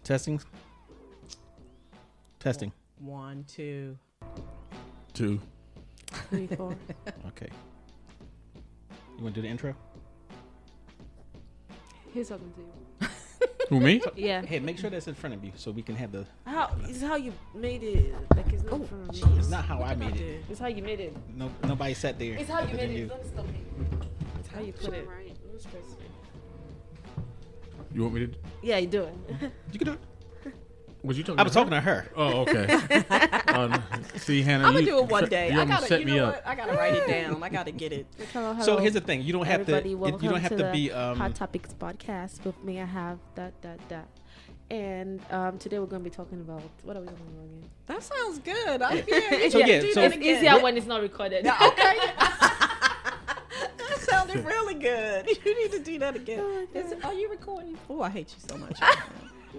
Testing. 1, 2. 2. 3, 4. Okay. You want to do the intro? Who's talking to you? Who, me? Yeah. Hey, make sure that's in front of you so we can have the. It's how you made it. Like it's not from me. It's not how I made it. It's how you made it. No, nobody sat there. It's how you other made than it. Don't stop me. It's how you put it. Right. You want me to? Yeah, you do it. You can do it. Was you talking? I was talking to her. Oh, okay. See, Hannah, I'm gonna do it one day. You I gotta, set you me know up. what? I gotta write it down. I gotta get it. Hello. So here's the thing: you don't have Everybody, to. welcome You don't have to be. Hot Topix Podcast. With me, I have that. And today we're gonna be talking about what are we talking about again? That sounds good. I'm here. So yeah, it's so easier when it's not recorded. Yeah, okay. That sounded really good. You need to do that again. Are you recording? Oh, I hate you so much.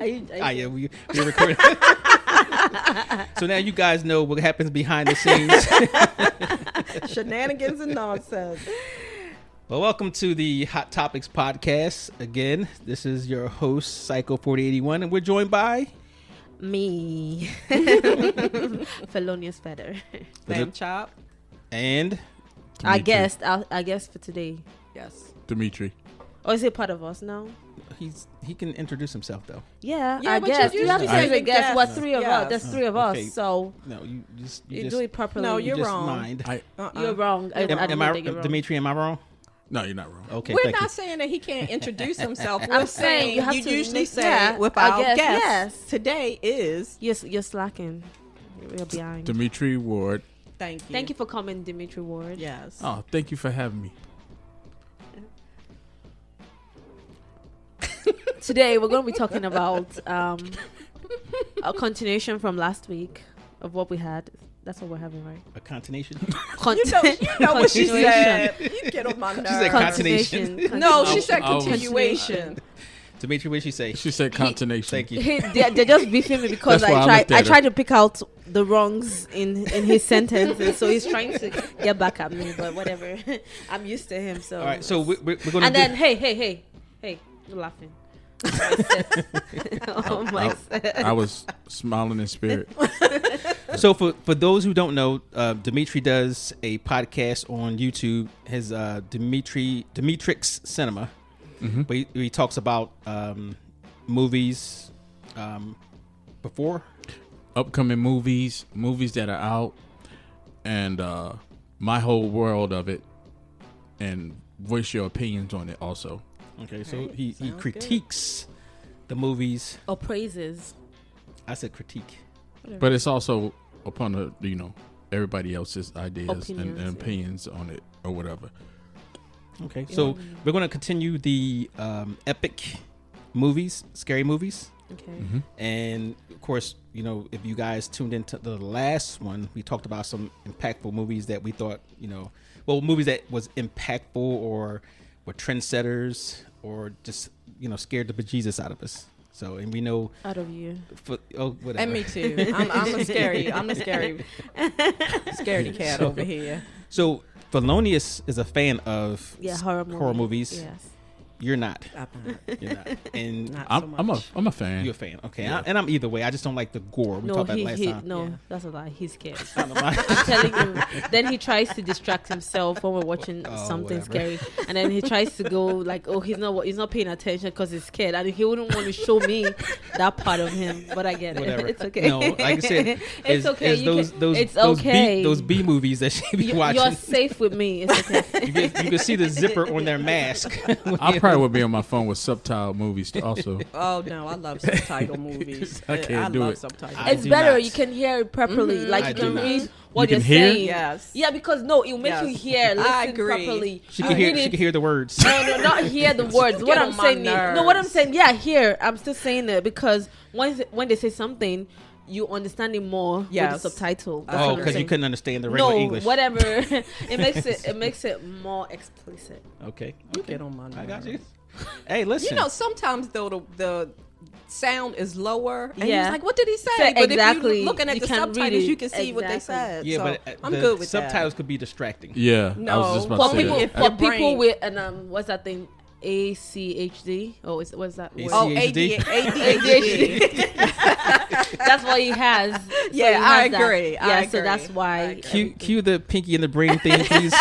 yeah, we're recording. So now you guys know what happens behind the scenes. Shenanigans and nonsense. Well, welcome to the Hot Topix Podcast. Again, this is your host, Psycho 4081, and we're joined by Me. Felonious Feather. Lamb chop. and I guess for today. Yes. Demetri. Or is it part of us now? he can introduce himself though. Yeah, Yeah, I but guess. you You have to usually say say a guess. What guess. three of Yes. us? There's three of Okay. us. So No, you you just do it properly. No, you you're just wrong. mind. You're wrong. I Am don't I think you're wrong. Demetri? Am I wrong? No, you're not wrong. Okay, We're thank not you. saying that he can't introduce himself. I'm We're saying you have you to usually make- say yeah, without I guess, guess. yes. Today is. You're slacking. You're behind. Demetri Ward. Thank you. Thank you for coming, Demetri Ward. Yes. Oh, thank you for having me. Today we're going to be talking about a continuation from last week of what we had. That's what we're having, right? A continuation. You know what she said. You get on my nerves. She said continuation. No, she said I was- continuation. Demetri, what did she say? She said continuation. Thank you. They're just beefing me because That's why I looked at I her. tried to pick out the wrongs in his sentences, so he's trying to get back at me. But whatever, I'm used to him. So All right, so we're going to. and then hey, you're laughing. Oh my! I was smiling in spirit. So for those who don't know, Demetri does a podcast on YouTube. His Demetrix Cinema. Mm-hmm. But he talks about movies before. Upcoming movies that are out, and my whole world of it, and voice your opinions on it also. Okay, so he Sounds critiques the movies. Or praises. I said critique. But it's also upon everybody else's ideas and Opinions, yeah. opinions on it or whatever. Okay, so we're going to continue the epic movies, scary movies. Okay. Mm-hmm. And of course, if you guys tuned into the last one, we talked about some impactful movies that we thought, movies that was impactful or were trendsetters or just, scared the bejesus out of us. So, and we know Out of you. whatever. And me too. I'm the scaredy cat over here. So, Felonious is a fan of horror movies. Yes. You're not. I'm You're not. And not. I'm a fan. you're a fan. Okay. Yeah. And I'm either way. I just don't like the gore. We No, talked about it last time. no, Yeah. that's a lie. He's scared. I don't know why. I'm telling you. Then he tries to distract himself when we're watching something whatever. scary, and then he tries to go like, "Oh, he's not paying attention because he's scared," and he wouldn't want to show me that part of him. But I get it. Whatever. It's okay. No, like I said, it's okay. It's It's okay. those B movies that she be You're watching. safe with me. It's okay. You can see the zipper on their mask. I probably would be on my phone with subtitle movies also. Oh no, I love subtitle movies. I can't do love it. subtitles. I It's do better. not. You can hear it properly. Like I you do can not. read what You you're can hear? saying. Yes. Yeah, because no, it will make Yes. you hear. Listen I agree. properly. She You can hear. read She it. can hear the words. No, not hear the words. You What get I'm on my saying, no, what I'm nerves. saying, yeah, here I'm still saying it because when they say something, you understand it more Yes. with the subtitle. That's Oh, what I'm because you saying. couldn't understand the regular No, English. whatever. it makes it more explicit. Okay. You get on my nerves. I got you. Hey, listen. Sometimes though the sound is lower, and Yeah. you're like, "What did he say?" So but if exactly, you're looking at you the can't read subtitles, it. you can see what they Exactly. said. Yeah, so but I'm the good with subtitles that. could be distracting. Yeah, I No. was just about For to say people, that. Your for people brain- with what's that thing? ACHD. Oh, what's that word? Oh, ADHD. ADHD. That's what he has. So Yeah, he I has that. agree. Yeah, I so agree. that's why. Cue the pinky in the brain thing, please.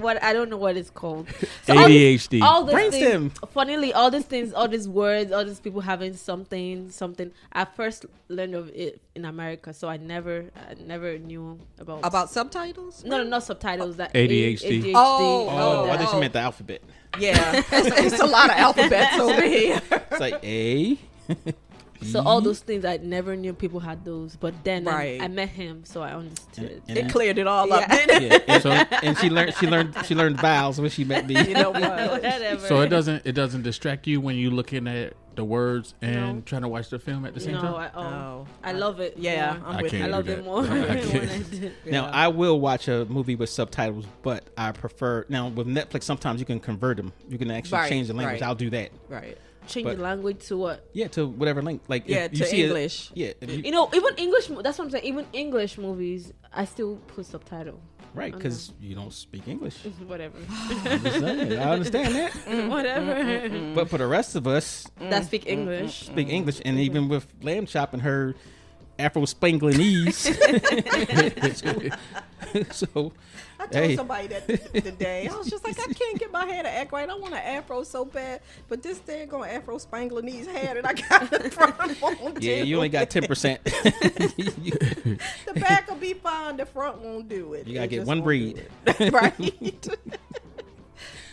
What I don't know what it's called. So all ADHD. all these Brainstem. things, funnily, all these things, all these words, all these people having something. I first learned of it in America, so I never knew About subtitles? No, not subtitles. That ADHD. ADHD. Oh, Oh, I that. think she meant the alphabet. Yeah, it's a lot of alphabets over here. It's like A. So all those things I never knew people had those, but then Right. I met him, so I understood. And It cleared it all up, didn't it? Yeah, and, So- and she learned vowels when she met me. You know what? Whatever. So it doesn't distract you when you're looking at the words and No. trying to watch the film at the same No, time. at all. Oh. I love it. Yeah, more. I'm I with can't I you. love do it that. more I when can't. I did. Now I will watch a movie with subtitles, but I prefer now with Netflix. Sometimes you can convert them. You can actually Right, change the language. right. I'll do that. Right. Change But- the language to what? Yeah, to whatever link. Like Yeah, if you to see English. if you- You know, even English. That's what I'm saying. Even English movies, I still put subtitle. right, because you don't speak English. Whatever. I'm just saying, I understand that. Whatever. But for the rest of us, That speak English. speak English, and even with Lamb Chop and her Afro Spanglinese. So, I told hey. somebody that today. I was just like, I can't get my hair to act right. I want an afro so bad, but this daggone Afro Spanglinese hair that I got in front won't Yeah, do you only got 10%. The back will be fine. The front won't do it. You gotta It get just one won't breed. do it. Right.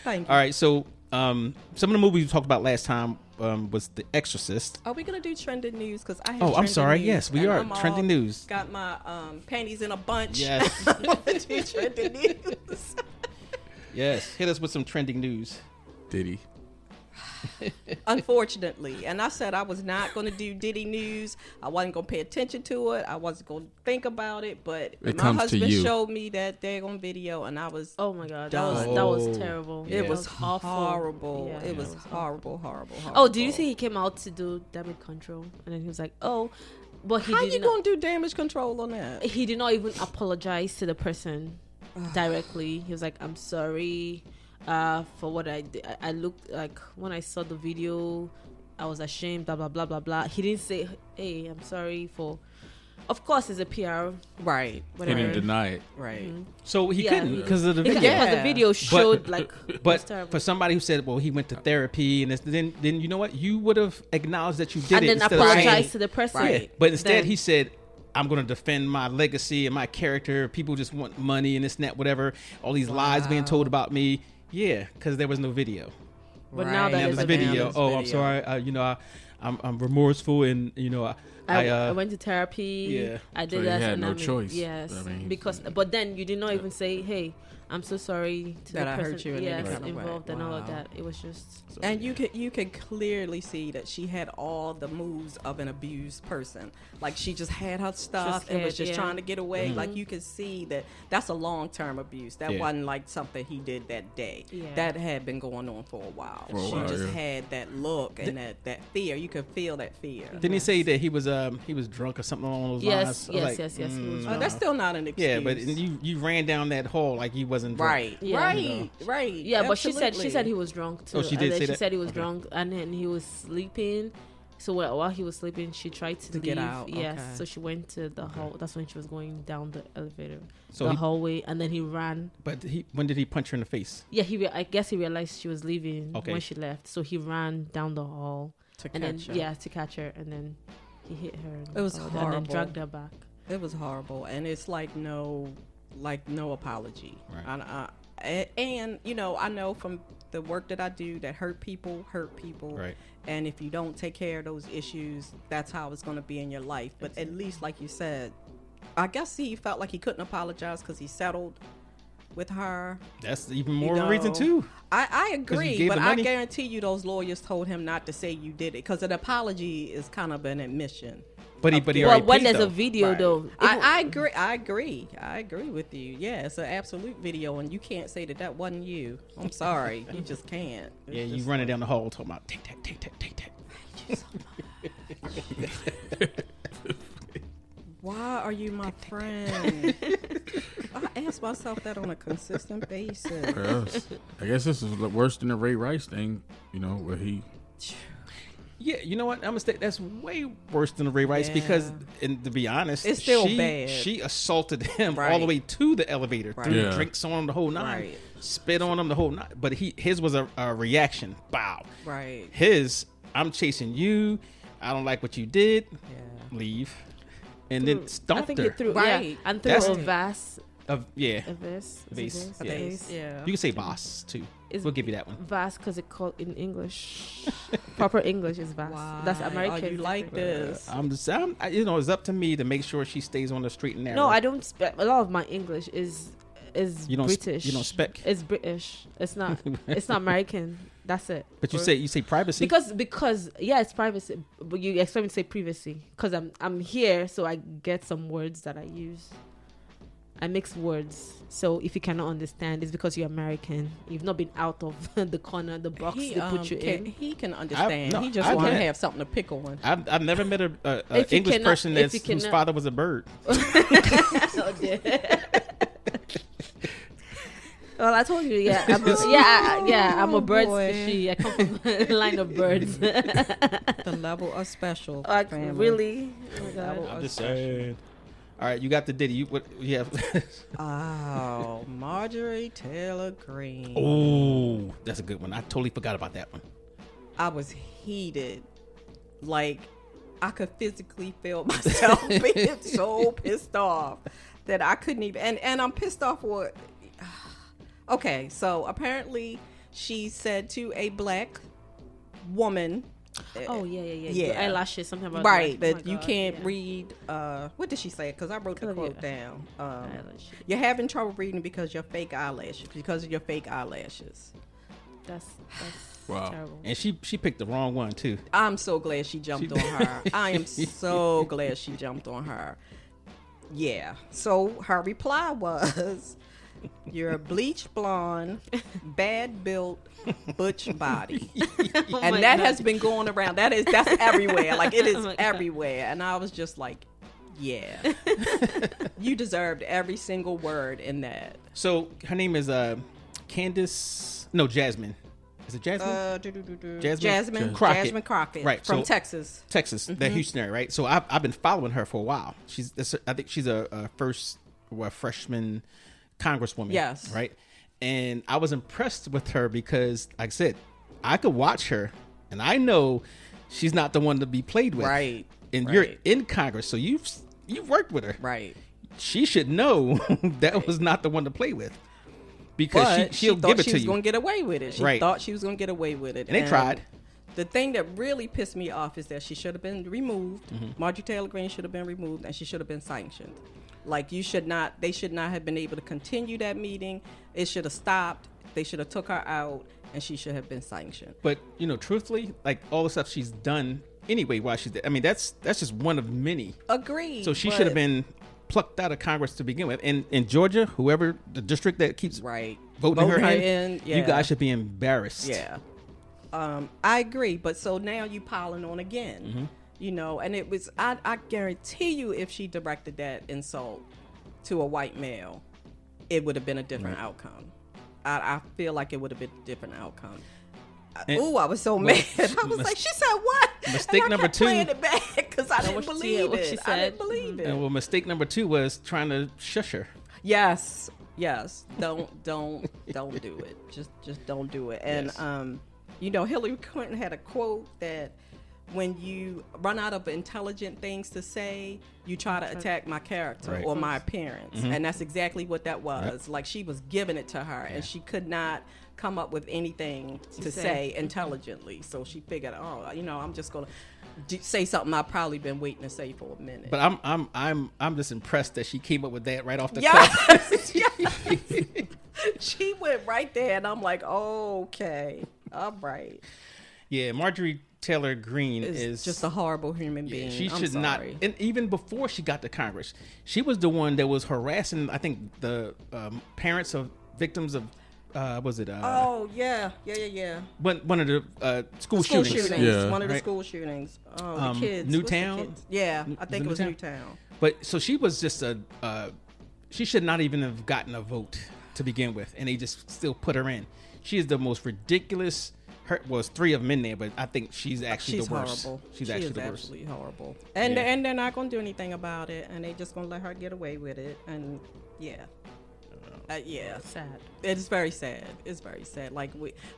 Thank you. All right, so some of the movies we talked about last time was The Exorcist. Are we gonna do trending news? Because I have Oh, I'm trending sorry. news, Yes, we and are. I'm all Trending news. Got my panties in a bunch. Yes. I want to do trending news. Yes, hit us with some trending news. Diddy. Unfortunately, and I said I was not going to do Diddy news. I wasn't going to pay attention to it. I wasn't going to think about it. But It my comes to husband you. showed me that daggone video, and I was. Oh my god, Done. that was Oh, terrible. yeah. It was awful. horrible. Yeah, it was awful. horrible, horrible. Oh, did you see he came out to do damage control, and then he was like, "Oh," but he How did you not. going to do damage control on that? He did not even apologize to the person directly. He was like, "I'm sorry for what I did. I looked like when I saw the video, I was ashamed. Blah blah blah blah blah." He didn't say, "Hey, I'm sorry for." Of course, it's a PR. Right, He Whatever. didn't deny it. right. So he Yeah, couldn't because of the Because video. Yeah. the video showed like. it was But terrible. for somebody who said, "Well, he went to therapy," and then you know what, you would have acknowledged that you did and it then instead of saying, apologize to the person. Right. Yeah, but instead Then- he said, "I'm going to defend my legacy and my character. People just want money and this and that, whatever. All these lies being told about me." Yeah, because there was no video. But now Right. that Now there's there's a video. video. Oh, I'm sorry. I'm remorseful, and I went to therapy. Yeah. I did So you that. had and no I mean, choice. Yes, I mean, because but then you did not even say, "Hey, I'm so sorry to That the I person hurt you in any yes, kind of way." involved and all of Wow. that." It was just And you could clearly see that she had all the moves of an abused person. Like she just had her stuff and was scared, just yeah. trying to get away. Like you could see that that's a long-term abuse. That Yeah. wasn't like something he did that day. Yeah. That had been going on for a while. For a She while, just yeah. had that look and that fear. You could feel that fear. Didn't he say that he was drunk or something along those lines? yes, I was yes. He was no. drunk. That's still not an excuse. Yeah, but you ran down that hall like he wasn't drunk. right, Yeah. right, You know. right. Yeah, but she said Absolutely. he was drunk too. Oh, she And did then say she that? said he was Okay. drunk, and then he was sleeping. So while he was sleeping, she tried to leave. get out, Yes, okay. so she went to the hall. That's when she was going down the elevator, So the he- hallway, and then he ran. But when did he punch her in the face? Yeah, I guess he realized she was leaving Okay. when she left, so he ran down the hall to and then catch her. to catch her, and then he hit her. And It was all that, and then horrible. dragged her back. It was horrible, and it's like no apology. Right. And I know from the work that I do that hurt people. Right. And if you don't take care of those issues, that's how it's going to be in your life. But at least, like you said, I guess he felt like he couldn't apologize because he settled with her. That's even more of a reason too. I you agree, gave but the I money. guarantee you those lawyers told him not to say you did it because an apology is kind of an admission. But he Well, already when paid, there's though. a video Right. though, I agree with you. Yeah, it's an absolute video, and you can't say that wasn't you. I'm sorry, you just can't. It's Yeah, you just running down the hall talking about take that. Why are you my friend? I ask myself that on a consistent basis. Yes. I guess this is worse than the Ray Rice thing, where he... Yeah, you know what? I'm gonna say that's way worse than the Ray Rice because, and to be honest, it's still bad. She assaulted him all the way to the elevator, threw drinks on him the whole nine, spit on him the whole nine. But his was a reaction. Bow. Right. His, I'm chasing you. I don't like what you did. Yeah. Leave. And then stomped I think her. he threw, and threw a vase. A Vase. Yeah. You can say vase too. We'll give you that one. Vase because it called in English. Proper English is vase. Wow. That's American. Oh, you like this? It's up to me to make sure she stays on the straight and narrow. No, I don't. A lot of my English is British. You don't spec. It's British. It's not. It's not American. That's it. But you say privacy because it's privacy. But you expect me to say privacy because I'm here, so I get some words that I use. I mix words. So if you cannot understand, it's because you're American. You've not been out of the corner, the box they put you in. He can understand. he just wants to have something to pick on. I've never met an English person whose father was a bird. Well, I told you, I'm a bird species. I come from a line of birds. The level of special. Really? Oh my God. I'm just saying. All right, you got the Diddy. What you have? Oh, Marjorie Taylor Greene. Oh, that's a good one. I totally forgot about that one. I was heated. Like, I could physically feel myself being so pissed off that I couldn't even. And I'm pissed off for. Okay, so apparently she said to a black woman. Oh yeah. Eyelashes, something about right that. That you can't read. What did she say? Because I wrote the quote down. You're having trouble reading because your fake eyelashes. Because of your fake eyelashes. That's wow. Terrible. And she picked the wrong one too. I'm so glad she jumped on her. I am so glad she jumped on her. Yeah. So her reply was, "You're a bleach blonde, bad built, butch body," and that has been going around. That's everywhere. Like it is everywhere. And I was just like, "Yeah, you deserved every single word in that." So her name is Jasmine. Is it Jasmine? Jasmine Crockett. Right. From Texas. The Houston area, right? So I've been following her for a while. I think she's a freshman congresswoman. Yes. Right. And I was impressed with her because, like I said, I could watch her and I know she's not the one to be played with. Right. And you're in Congress, so you've worked with her. Right. She should know that was not the one to play with. Because she'll give it to you. She thought she was going to get away with it. She thought she was going to get away with it. And they tried. The thing that really pissed me off is that she should have been removed. Mm-hmm. Marjorie Taylor Greene should have been removed, and she should have been sanctioned. Like, they should not have been able to continue that meeting. It should have stopped. They should have took her out, and she should have been sanctioned. But, truthfully, like all the stuff she's done anyway while she's there, I mean, that's just one of many. Agreed. So she should have been plucked out of Congress to begin with. And in Georgia, whoever the district that keeps voting her in, you guys should be embarrassed. Yeah. I agree. But so now you piling on again, and it was, I guarantee you if she directed that insult to a white male, it would have been a different outcome. I feel like it would have been a different outcome. I was so mad. I was like, she said what? Mistake number two. Playing it back because I didn't believe it. She said. I didn't believe it. And well, mistake number two was trying to shush her. Yes. Don't do it. Just don't do it. And Hillary Clinton had a quote that when you run out of intelligent things to say, you try to attack my character or my appearance. Mm-hmm. And that's exactly what that was. Yep. Like she was giving it to her and she could not come up with anything to say intelligently. So she figured, I'm just going to say something I've probably been waiting to say for a minute. But I'm just impressed that she came up with that right off the cuff. She went right there and I'm like, okay, all right. Yeah, Marjorie Taylor Greene is just a horrible human being. She should not. And even before she got to Congress, she was the one that was harassing, I think, the parents of victims of, was it? Yeah. One of the school shootings. Yeah. One of the school shootings. Oh, the kids. Newtown? The kids? Yeah, I think it was Newtown. But so she was just she should not even have gotten a vote to begin with, and they just still put her in. She is the most ridiculous. Was 3 of them in there, but I think she's actually the worst. Horrible. She's actually the worst. Absolutely horrible. And they're not going to do anything about it, and they just going to let her get away with it. And yeah. Sad. It's very sad. It's very sad. Like,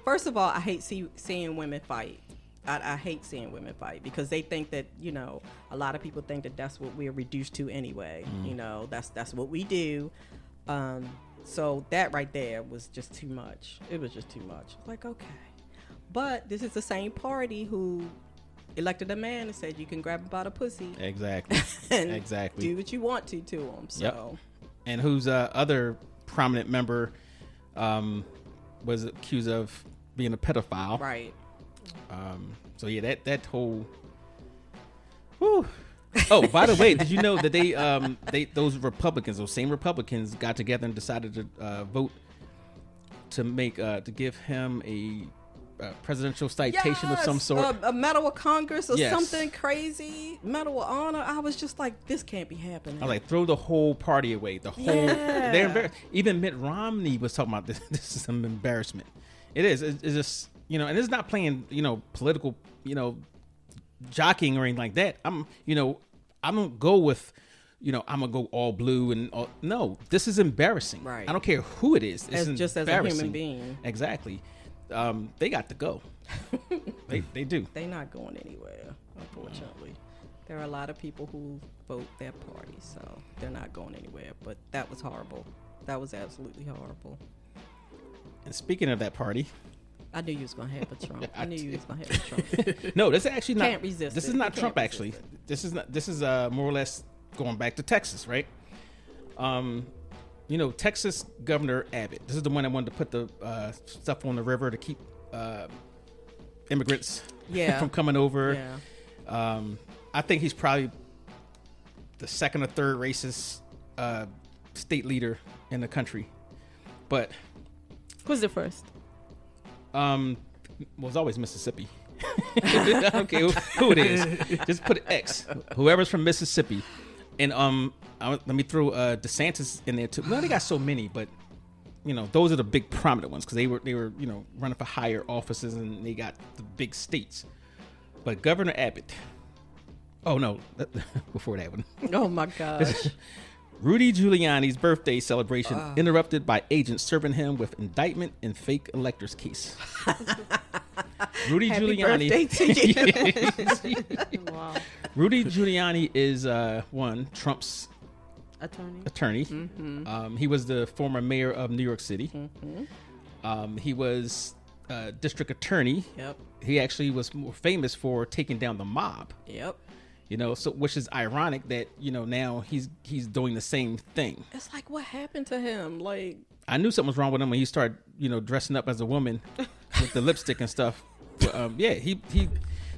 first of all, I hate seeing women fight. I hate seeing women fight because they think that, you know, a lot of people think that that's what we're reduced to anyway. You know, that's what we do. So that right there was just too much. It was just too much. Like, okay. But this is the same party who elected a man and said you can grab him by the pussy. Exactly. And exactly. do what you want to him. So. Yep. And whose other prominent member was accused of being a pedophile. Right. So yeah, that whole. Whew. Oh, by the way, did you know that those same Republicans got together and decided to vote to make to give him a presidential citation of some sort, a Medal of Congress or Yes. something crazy, Medal of Honor. I was just like, this can't be happening. I was like, throw the whole party away. The whole, they're embarrassed. Even Mitt Romney was talking about this. This is some embarrassment. It is. It's just, you know, and it's not playing, you know, political, you know, jockeying or anything like that. I don't go with, you know, I'm gonna go all blue and all, no. This is embarrassing. Right. I don't care who it is. It's just as a human being. Exactly. They got to go. They do. They're not going anywhere, unfortunately. There are a lot of people who vote their party, so they're not going anywhere. But that was horrible. That was absolutely horrible. And speaking of that party, I knew you was gonna have a Trump. I knew you was gonna have a Trump. no, this is actually not. Can't resist this it. is not You Trump. can't Actually, resist it. this is not. This is more or less going back to Texas, right? You know, Texas Governor Abbott. This is the one that wanted to put the stuff on the river to keep immigrants from coming over. Yeah. I think he's probably the second or third racist state leader in the country. But Who's the first? well, it's always Mississippi. Okay, who it is? Just put X. Whoever's from Mississippi. And let me throw DeSantis in there too. Well, they got so many, but you know, those are the big prominent ones because they were you know, running for higher offices and they got the big states. But Governor Abbott. Oh no, before that one. Oh my gosh. Rudy Giuliani's birthday celebration interrupted by agents serving him with indictment in fake electors case. Rudy Happy Giuliani. birthday to you. Wow. Rudy Giuliani is Trump's Attorney. attorney. He was the former mayor of New York City. He was district attorney. Yep. He actually was more famous for taking down the mob. Yep. You know, so which is ironic that, you know, now he's doing the same thing. It's like, what happened to him? Like, I knew something was wrong with him when he started, you know, dressing up as a woman with the lipstick and stuff. But, yeah, he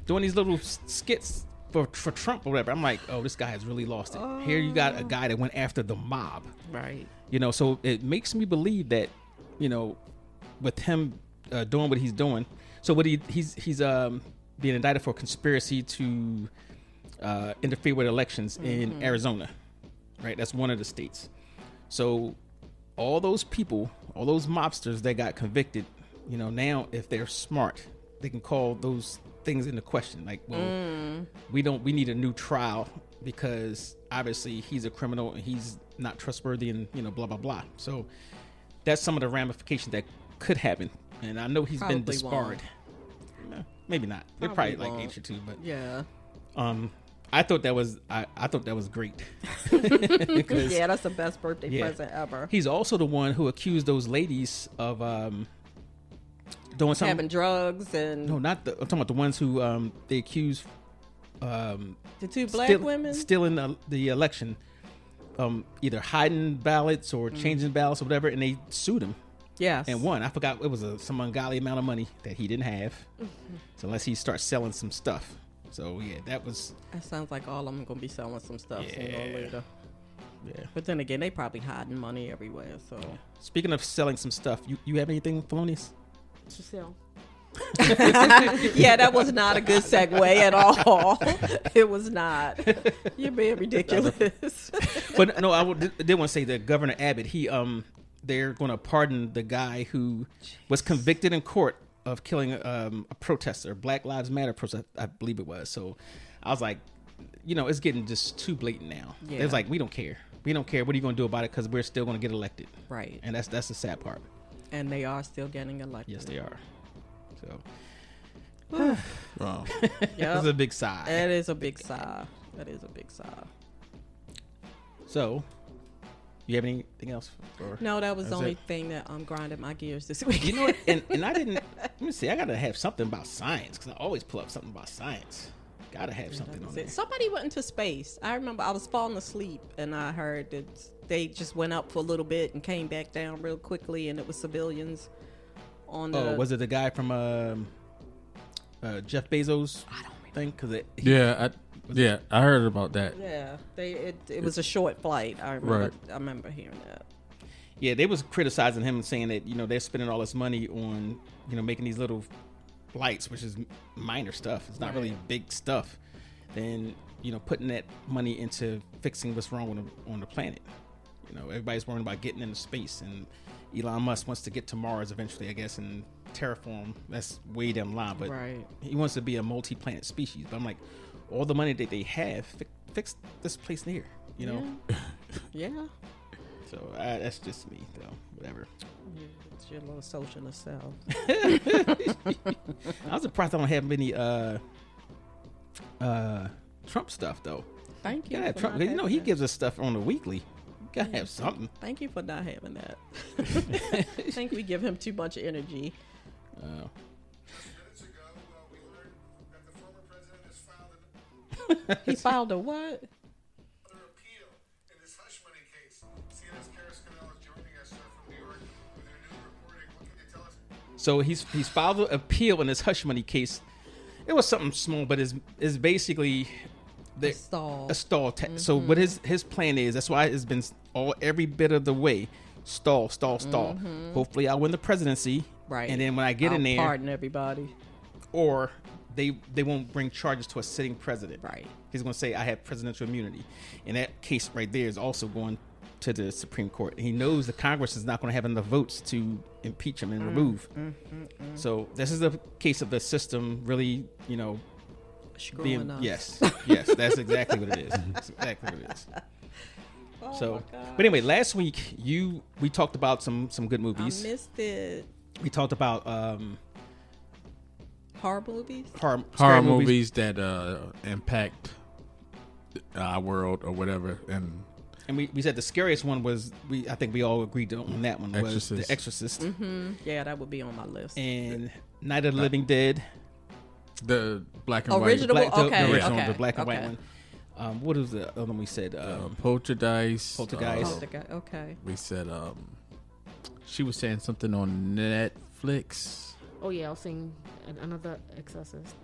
doing these little skits for Trump or whatever. I'm like, oh, this guy has really lost it. Here you got a guy that went after the mob. right. You know, so it makes me believe that, you know, with him doing what he's doing. So what he's being indicted for conspiracy to interfere with elections in Arizona, right? That's one of the states. So all those people, all those mobsters that got convicted, you know, now if they're smart, they can call those things into question. Like, well, we need a new trial because obviously he's a criminal and he's not trustworthy and, you know, blah, blah, blah. So that's some of the ramifications that could happen. And I know he's been Probably disbarred. No, maybe not. They're probably like won't. inch or two, but Yeah. I thought that was great. Because Yeah, that's the best birthday Yeah. present ever. he's also the one who accused those ladies of doing something. Having drugs and No, not the. I'm talking about the ones who they accused the two black women. stealing the election, either hiding ballots or changing ballots or whatever, and they sued him Yes. and won. I forgot it was some ungodly amount of money that he didn't have, so unless he starts selling some stuff. So yeah, that was That sounds like all of them gonna be selling some stuff sooner Yeah. or later. yeah. But then again, they probably hiding money everywhere. So Speaking of selling some stuff, you have anything, Felonious? To sell. Yeah, that was not a good segue at all. It was not. You're being ridiculous. But no, I did want to say that Governor Abbott, they're going to pardon the guy who was convicted in court of killing a protester, Black Lives Matter protester, I believe it was. So I was like, it's getting just too blatant now. Yeah. It's like, we don't care. We don't care. What are you going to do about it? Because we're still going to get elected. Right. And that's the sad part. And they are still getting elected. Yes, they are. So. Wow. That's a big sigh. That is a big sigh. So, you have anything else? No, that was the only thing that grinded my gears this week. You know what? And I didn't. Let me see. I gotta have something about science because I always pull up something about science. Gotta have something on there. Somebody went into space. I remember I was falling asleep and I heard that they just went up for a little bit and came back down real quickly, and it was civilians on the. Oh, was it the guy from Jeff Bezos? I don't remember. Thing because I heard about that. Yeah, it was a short flight. I remember. Right. I remember hearing that. Yeah, they was criticizing him and saying that they're spending all this money on making these little lights, which is minor stuff. It's not really big stuff. Then putting that money into fixing what's wrong on the planet. Everybody's worrying about getting into space, and Elon Musk wants to get to Mars eventually, I guess, and terraform. That's way down the line, but he wants to be a multi-planet species. But I'm like, all the money that they have, fix this place here. Yeah. So that's just me, though. Whatever. It's your little socialist self. I was surprised I don't have many Trump stuff though. Thank you. Yeah, Trump. He gives us stuff on the weekly. You gotta have something. Thank you for not having that. I think we give him too much energy. Oh. Minutes ago, we learned that the former president has filed He filed a what? another appeal in this hush money case. CNN's Karis Cannell is joining us from New York with her new reporting. What can you tell us? So he's filed an appeal in this hush money case. It was something small, but it's basically A stall. So what his plan is, that's why it's been every bit of the way stall. Hopefully I'll win the presidency. Right. And then when I get in there, pardon everybody. or they won't bring charges to a sitting president. Right. He's going to say I have presidential immunity. And that case right there is also going to the Supreme Court. He knows the Congress is not going to have enough votes to impeach him and remove. So this is a case of the system really, Screwing us. Yes, that's exactly what it is. That's exactly what it is. Oh So, my God. but anyway, last week we talked about some good movies. I missed it. We talked about Horror movies? horror Horror movies that impact our world or whatever, and we said the scariest one was I think we all agreed on that one was Exorcist. The Exorcist. Yeah, that would be on my list. And Night of the Living Dead. the black and Original? white. Okay, the original, okay, the black and white okay. one. What was the other one we said? Poltergeist. Poltergeist. Okay. We said she was saying something on Netflix. Oh yeah, I was saying another Exorcist.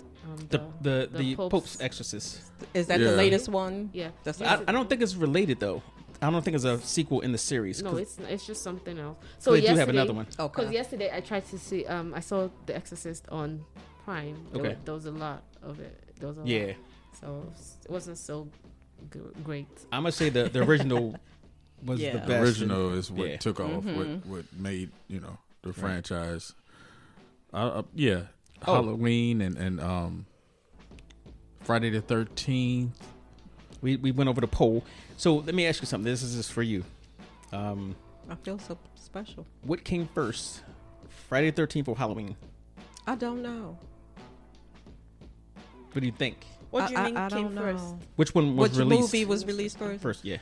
The Pope's Exorcist. Is that Yeah. the latest one? Yeah. That's I don't think it's related though. I don't think it's a sequel in the series. No, 'cause it's just something else. So they do have another one. okay. Because yesterday I tried to see. I saw The Exorcist on Prime. Okay. There was a lot of it. There was a Yeah. lot. So it wasn't so great. I'm gonna say the original was Yeah. the The best. Original is what Yeah. took off. What made the franchise. Yeah, Oh. Halloween and Friday the 13th. We went over the poll. So let me ask you something. This is just for you. I feel so special. What came first, Friday the 13th or Halloween? I don't know. What do you think? What do you mean I came don't know. first? Which one was Which released movie was released first? first? Yeah.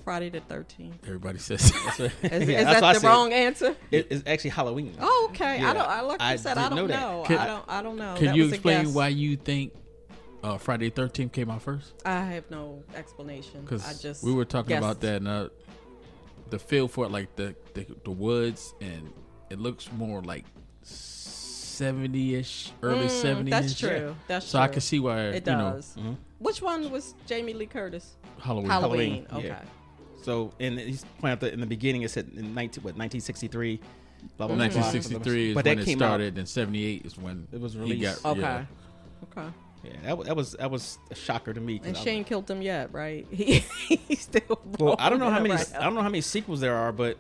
Friday the 13th. Everybody says Is, Yeah, is that's that what I the said. wrong answer? It's actually Halloween. Oh, okay. Yeah, Like I you said, I didn't don't know that. know. Can- I don't know. Can That you was a explain guess. why you think Friday the 13th came out first? I have no explanation. I Because just we were talking guessed. about that, and the feel for it, like the woods, and it looks more like 70-ish, early 70s. That's true. That's So true. I can see why It does. Mhm. Which one was Jamie Lee Curtis? Halloween. Halloween. Halloween, Okay. yeah. So, and he's pointing out that in the beginning it said in 1963. Blah, blah, blah, 1963 is but when that it came started, and 78 is when it was he released. got, Okay. yeah. Okay. Yeah, that was a shocker to me. And I Shane killed him yet, right? He's still. well, I don't know how many. right now. I don't know how many sequels there are, but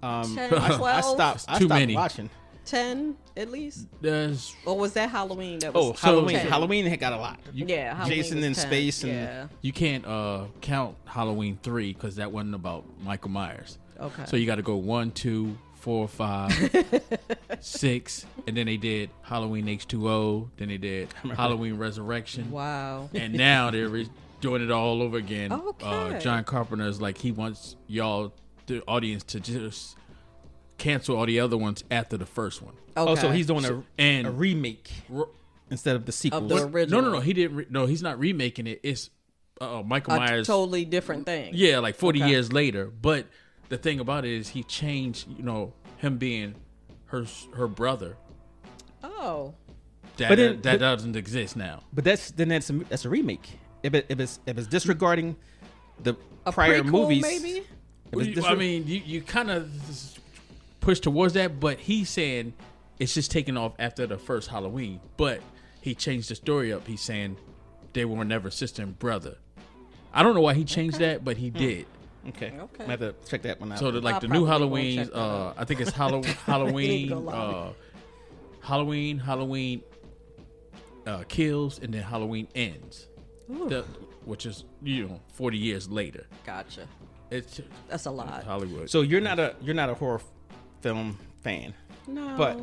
10, I 12, stopped Too I stopped many. watching. 10 at least. There's Or was that Halloween? That was Oh, Halloween! 10. Halloween had got a lot. Yeah, Halloween Jason was in 10. space and yeah. you can't count Halloween 3 because that wasn't about Michael Myers. Okay. So you got to go 1, 2, 4, 5, 6, and then they did Halloween H2O. Then they did Halloween Resurrection. Wow. And now they're doing it all over again. Okay. John Carpenter is like he wants y'all, the audience, to just cancel all the other ones after the first one. Okay. Oh, so he's doing and- a remake instead of the sequels. the original. No. He didn't. No, he's not remaking it. It's Michael a Myers. totally different thing. Yeah, like 40 Okay. years later. But the thing about it is he changed, him being her brother. Oh. That doesn't exist now. But that's a remake. If it's disregarding the A prior prequel, movies, maybe? if it's I mean, you kind of push towards that, but he's saying it's just taking off after the first Halloween. But he changed the story up. He's saying they were never sister and brother. I don't know why he changed that, but he did. okay, Okay. I have to check that one out. So the I'll the new probably go Halloween, check that out. I think it's Halloween kills, and then Halloween ends, which is 40 years later. Gotcha. It's That's a lot. Hollywood. So you're not a horror film fan, No. but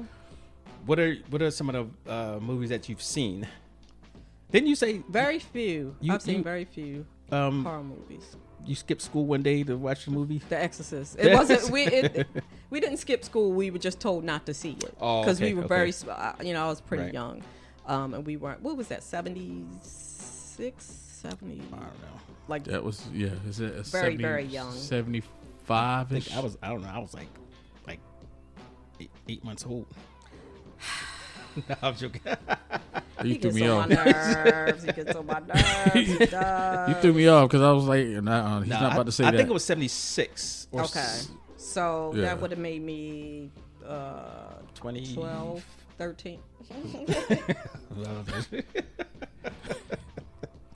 what are some of the movies that you've seen? Didn't you say Very few. I've seen you- very few um, horror movies. you skipped school one day to watch the movie? The Exorcist. It wasn't. We didn't skip school. We were just told not to see it Oh, because okay, we were okay. very. I was pretty Right. young, and we weren't. What was that? 76, 70. I don't know. Like that was Is it a Very, very young. 75 I ish? think I don't know. I was like 8 months old. No, I'm joking. You he threw gets me on off. my nerves. He gets on my nerves. He does. You threw me off because I was like, he's not about to say I that. think it was 76 or Okay. So Yeah. that would have made me 20. 12, 13.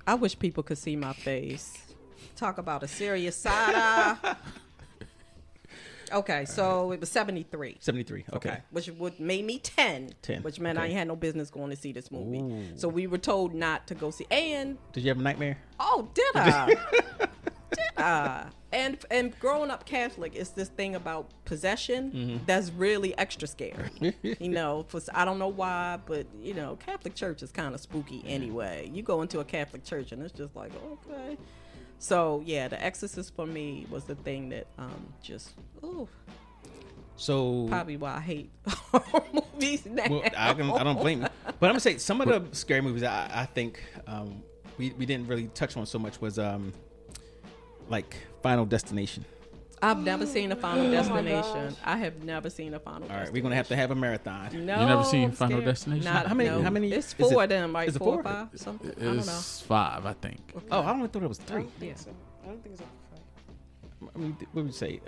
I wish people could see my face. Talk about a serious side eye. Okay, so it was 73. 73. Okay. Which would made me 10. 10, Which meant I okay. ain't had no business going to see this movie. Ooh. So we were told not to go see. And Did you have a nightmare? oh, did I? Did I? And growing up Catholic, it's this thing about possession that's really extra scary. I don't know why, but Catholic church is kind of spooky anyway. You go into a Catholic church and it's just like, okay. So yeah, The Exorcist for me was the thing that So probably why I hate horror movies now. well, I don't blame you. But I'm gonna say some of the scary movies I think we didn't really touch on so much was like Final Destination. I've never seen a Final my Destination. gosh. I have never seen a Final All Destination. right, we're gonna have to have a marathon. No, You never seen I'm Final scared. Destination? Not- How many- no. how many- It's is 4 it- of them, right? is it 4 or four? 5, something. I don't know. It's 5, I think. Oh, I only thought it was 3. Yeah. I don't think it's up to 5. I mean, what would you say?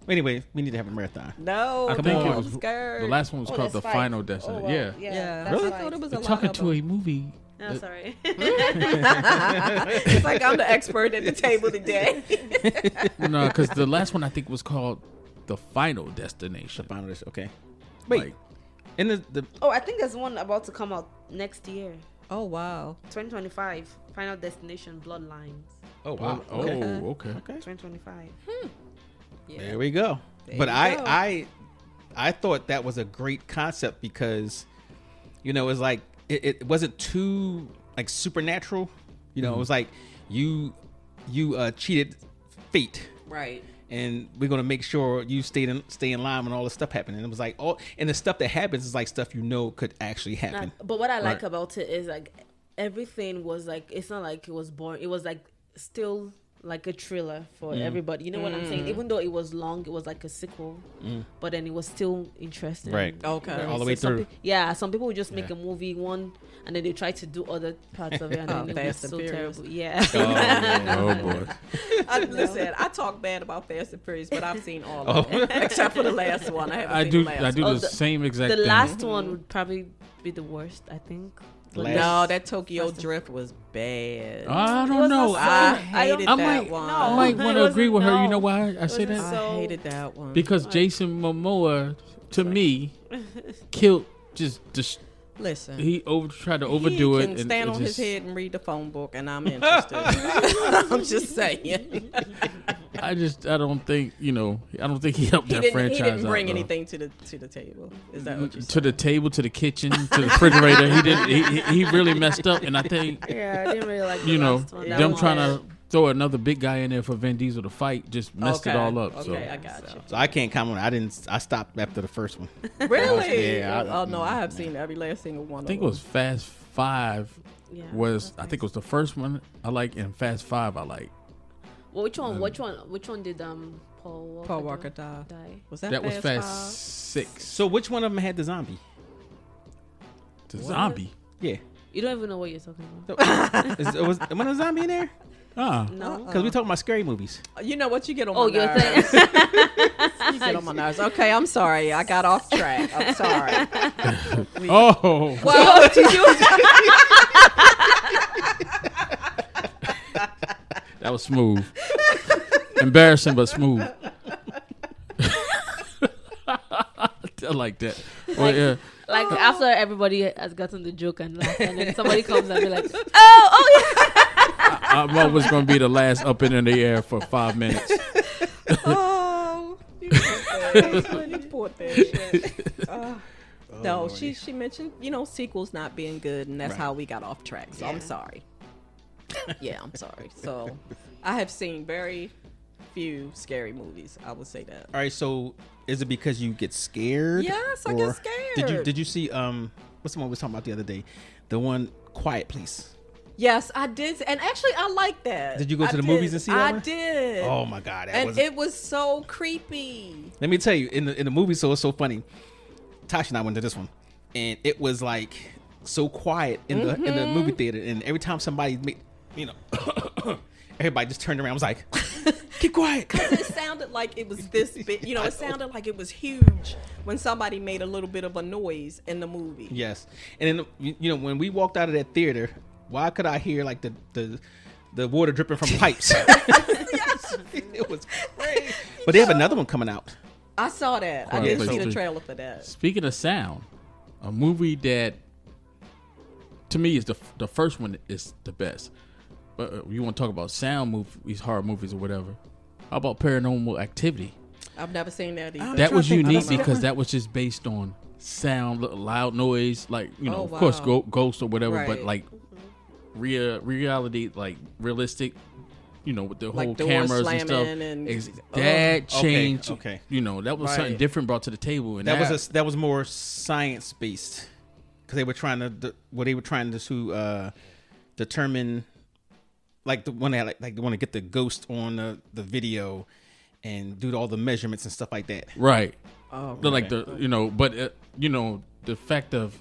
Anyway, we need to have a marathon. No, I Come think on. it was scared. the last one was called The that's Final 5. Destination. Oh, wow. Yeah, that's Really? I thought it was a You're lot talking of to a movie. Oh, sorry. It's like I'm the expert at the table today. No, because the last one I think was called The Final Destination. Final Destination. Okay. Wait. Like, In the Oh, I think there's one about to come out next year, Oh wow. 2025. Final Destination Bloodlines. oh wow. oh, Okay. okay. Okay. 2025. Yeah. There we go. There But you I go. I thought that was a great concept because it was like it wasn't too like supernatural. It was like you cheated fate. Right. And we're gonna make sure you stay in line when all this stuff happened. And it was like and the stuff that happens is like stuff could actually happen. But what I like Right. about it is like everything was like, it's not like it was boring. It was like still like a thriller for everybody. You know what I'm saying? Even though it was long, it was like a sequel, but then it was still interesting. Right. Okay. All the way through. Some people would just make a movie one, and then they try to do other parts of it, and then it was Fast and so Furious. terrible. Yeah. Oh boy. Listen, I talk bad about Fast and Furious, but I've seen all of them except for the last one. I haven't seen the last I do one. the same exact The thing. last one would probably be the worst, I think. No, that Tokyo Drift was bad. I don't know. I hated I that might, one. I might want to agree with her. You know why I say that? I hated that one. Because Jason Momoa, to me, killed just Listen, he tried to overdo he it. can and stand it on his just- head and read the phone book, and I'm interested. I'm just saying. I don't think I don't think he helped that franchise. He didn't out, bring though. anything to the table. Is that what you said? To the table, to the kitchen, to the refrigerator. He did. He really messed up, and I think Yeah, I didn't really like the last one. That them one trying was- to throw another big guy in there for Vin Diesel to fight just messed it all up. Okay, I got you. So I can't comment. I stopped after the first one. Really? Yeah, Oh no, I have seen every last single one. I think it was Fast 5 Yeah, was that's I think it was the first one I like, and Fast 5 I like. Well, which one did Paul Walker die. Was That was Fast Fast 6. So which one of them had the zombie? The zombie. Yeah. You don't even know what you're talking about. Was a zombie in there? No. Because we talking about scary movies. You know what? You get on Oh, my you're nerves. saying. You get on my nerves. Okay, I'm sorry. I got off track. I'm sorry. Oh, Well, that was smooth. Embarrassing, but smooth. I like that. Well, yeah. Like after everybody has gotten the joke and laughed, and then somebody comes and be like, "Oh yeah." I'm always going to be the last up and in the air for 5 minutes. oh, you poor thing. No, she mentioned sequels not being good, and that's how we got off track. So I'm sorry. Yeah, I'm sorry. So I have seen very few scary movies. I would say that. All right. So is it because you get scared? Yes, I get Or scared. Did you see what's the one we was talking about the other day? The one Quiet Please. Yes, I did, and actually, I like that. Did you go to the movies and see that I one? did. Oh my God, it was so creepy. Let me tell you, in the movie, so it's so funny. Tasha and I went to this one, and it was like so quiet in the movie theater, and every time somebody made, everybody just turned around, and was like, "Keep quiet." It sounded like it was this big. It sounded like it was huge when somebody made a little bit of a noise in the movie. Yes, and then when we walked out of that theater, why could I hear like the water dripping from pipes? Yes. It was crazy. But they have another one coming out. I saw that. I Quiet did Place see the 3. trailer for that. Speaking of sound, a movie that to me is the first one is the best. But you want to talk about sound movies, horror movies, or whatever? How about Paranormal Activity? I've never seen that either. That was unique about because that was just based on sound, loud noise, like Oh, of course, wow. ghosts or whatever, but Right. like reality, like realistic. With the Like whole doors cameras and stuff. slamming and- That changed. okay. That was Right. something different brought to the table, and That was more science based because they were trying to determine, like the one they had, like they want to get the ghost on the video and do all the measurements and stuff like that. right. Oh, But like the fact of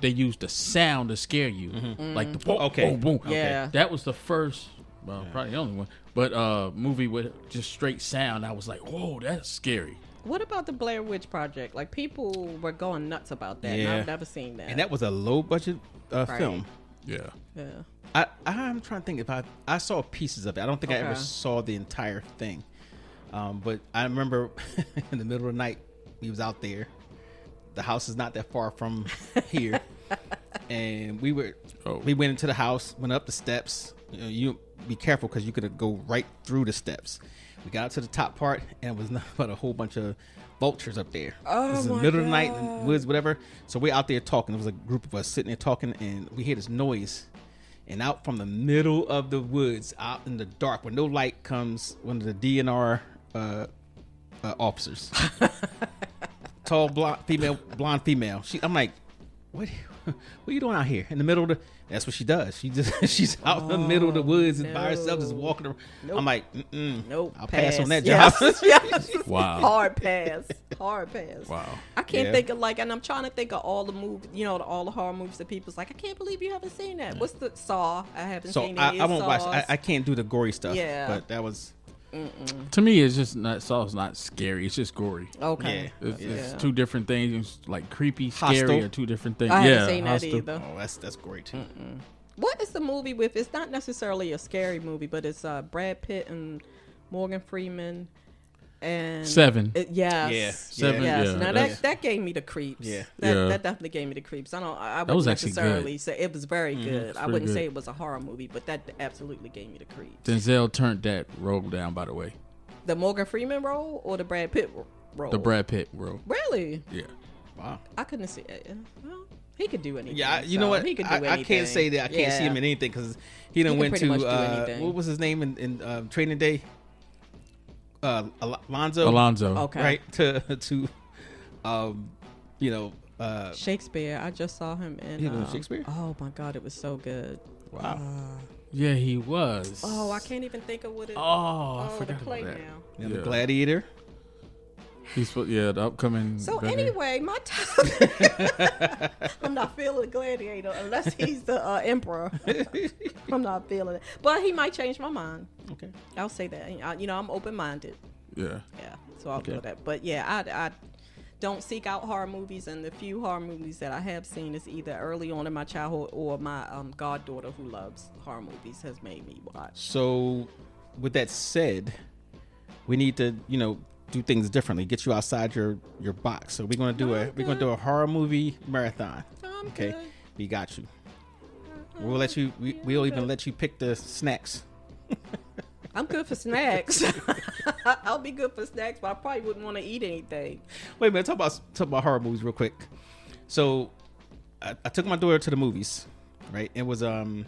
they used the sound to scare you, like the boom, Okay. boom, boom. Yeah. That was the first, probably the only one, but movie with just straight sound. I was like, whoa, that's scary. What about the Blair Witch Project? Like people were going nuts about that. And Yeah. I've never seen that. And that was a low budget film. Yeah. Yeah. I'm trying to think if I saw pieces of it. I don't think I ever Okay. saw the entire thing. But I remember in the middle of the night, we was out there. The house is not that far from here. And we went into the house, went up the steps. You be careful because you could go right through the steps. We got up to the top part, and it was nothing but a whole bunch of vultures up there. Oh, It was in the my middle of the night, in the God. woods, whatever. So we're out there talking. There was a group of us sitting there talking, and we hear this noise. And out from the middle of the woods, out in the dark, where no light comes, one of the DNR officers. Tall, blonde female. I'm like, what what are you doing out here in the middle of the? That's what she does. She's out in the middle of the woods and by herself, just walking around. Nope. I'm like, Nope. I'll pass on that job. Yes. Wow. Hard pass. Wow. I can't Yeah. think of and I'm trying to think of all the movies, all the horror movies that people's like, I can't believe you haven't seen that. What's the Saw? I haven't So seen any I of won't watch. Saws. I can't do the gory stuff. Yeah. But that was. To me, it's just not. Saw's not scary. It's just gory. Okay. Yeah. It's two different things. It's like creepy, scary, Hostile. are two different things. I yeah, haven't seen that Hostile. either. Oh, that's great too. What is the movie with? It's not necessarily a scary movie, but it's Brad Pitt and Morgan Freeman. And Seven. Yes. Yeah. Seven, Yes. yeah, Now that's- that gave me the creeps. Yeah. That definitely gave me the creeps. I was wouldn't actually necessarily good. say it was very good. I very wouldn't good. say it was a horror movie, but that absolutely gave me the creeps. Denzel turned that role down. By the way, The Morgan Freeman role or the Brad Pitt role? the Brad Pitt role. Really? Yeah. Wow. I couldn't see it. Well, he could do anything. Yeah, you so know what? He could do I anything. can't say that I can't see him in anything because he done can went pretty to much do anything. what was his name in Training Day? Alonzo. Okay. Right to Shakespeare. I just saw him in He was in Shakespeare? Oh my God, it was so good. wow. Yeah, he was. Oh, I can't even think of what it. Oh, I the forgot play about that. now. Yeah, the Yeah. Gladiator. The upcoming. So Gladiator. anyway, my time. I'm not feeling Gladiator unless he's the emperor. I'm not feeling it, but he might change my mind. Okay. I'll say that. I'm open-minded. Yeah. Yeah, so I'll Okay. do that. But yeah, I don't seek out horror movies, and the few horror movies that I have seen is either early on in my childhood or my goddaughter who loves horror movies has made me watch. So, with that said, we need to do things differently. Get you outside your box. So we're gonna do a horror movie marathon. I'm Okay, good. we got you. We'll let you. We'll even let you pick the snacks. I'm good for snacks. I'll be good for snacks, but I probably wouldn't want to eat anything. Wait a minute. Talk about horror movies real quick. So, I took my daughter to the movies. Right. It was I ain't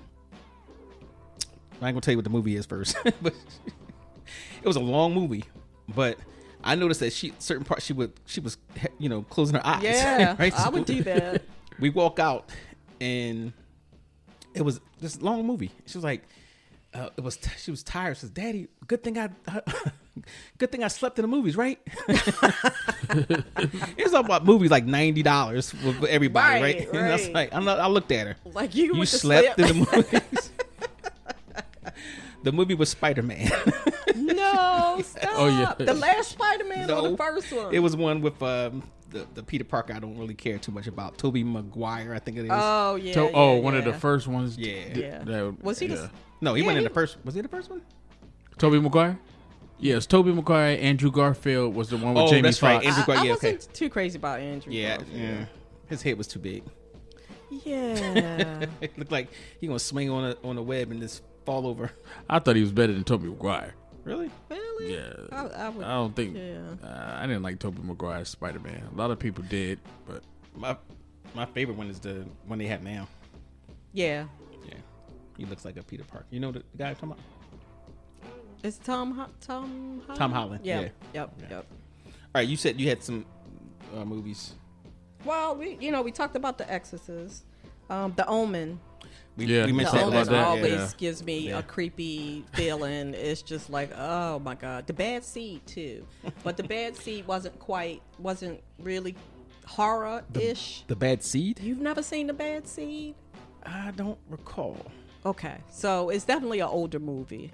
gonna tell you what the movie is first, but it was a long movie. But I noticed that certain parts she was closing her eyes. Yeah, right? I would do that. We walk out and it was this long movie. She was like, she was tired. She says, "Daddy, good thing I slept in the movies, right?" It was all about movies like $90 with everybody, right? And I was Right. like, I looked at her. Like you went to slept sleep. in the movies. The movie was Spider-Man. No, stop. Oh, yeah. The last Spider-Man or No. the first one? It was one with the Peter Parker I don't really care too much about. Tobey Maguire, I think it is. Oh yeah. One of the first ones. Yeah. Yeah. Was he the? No, he Yeah, went in he- the first. Was he the first one? Tobey Maguire. Yes, Tobey Maguire. Andrew Garfield was the one with Oh, Jamie that's right. Foxx. Andrew Gar- I yeah, wasn't too crazy about Andrew. Yeah, Garfield. yeah. His head was too big. Yeah. It looked like he gonna swing on a web and just fall over. I thought he was better than Tobey Maguire. Really? Really? Yeah. I would. I don't think. Yeah. I didn't like Tobey Maguire's Spider-Man. A lot of people did, but My favorite one is the one they have now. Yeah. Yeah, he looks like a Peter Parker. You know the guy I'm talking about? It's Tom Holland. Tom Holland, Yeah. yeah. Yep. Yeah. Yep. All right, you said you had some movies. Well, we talked about The Exorcist, The Omen. We Yeah. The mentioned talked that Omen last about that, night. always yeah. gives me Yeah. a creepy feeling. It's just like, oh my God, The Bad Seed too, but The Bad Seed wasn't really horror-ish. The Bad Seed? You've never seen The Bad Seed? I don't recall. Okay, so it's definitely an older movie.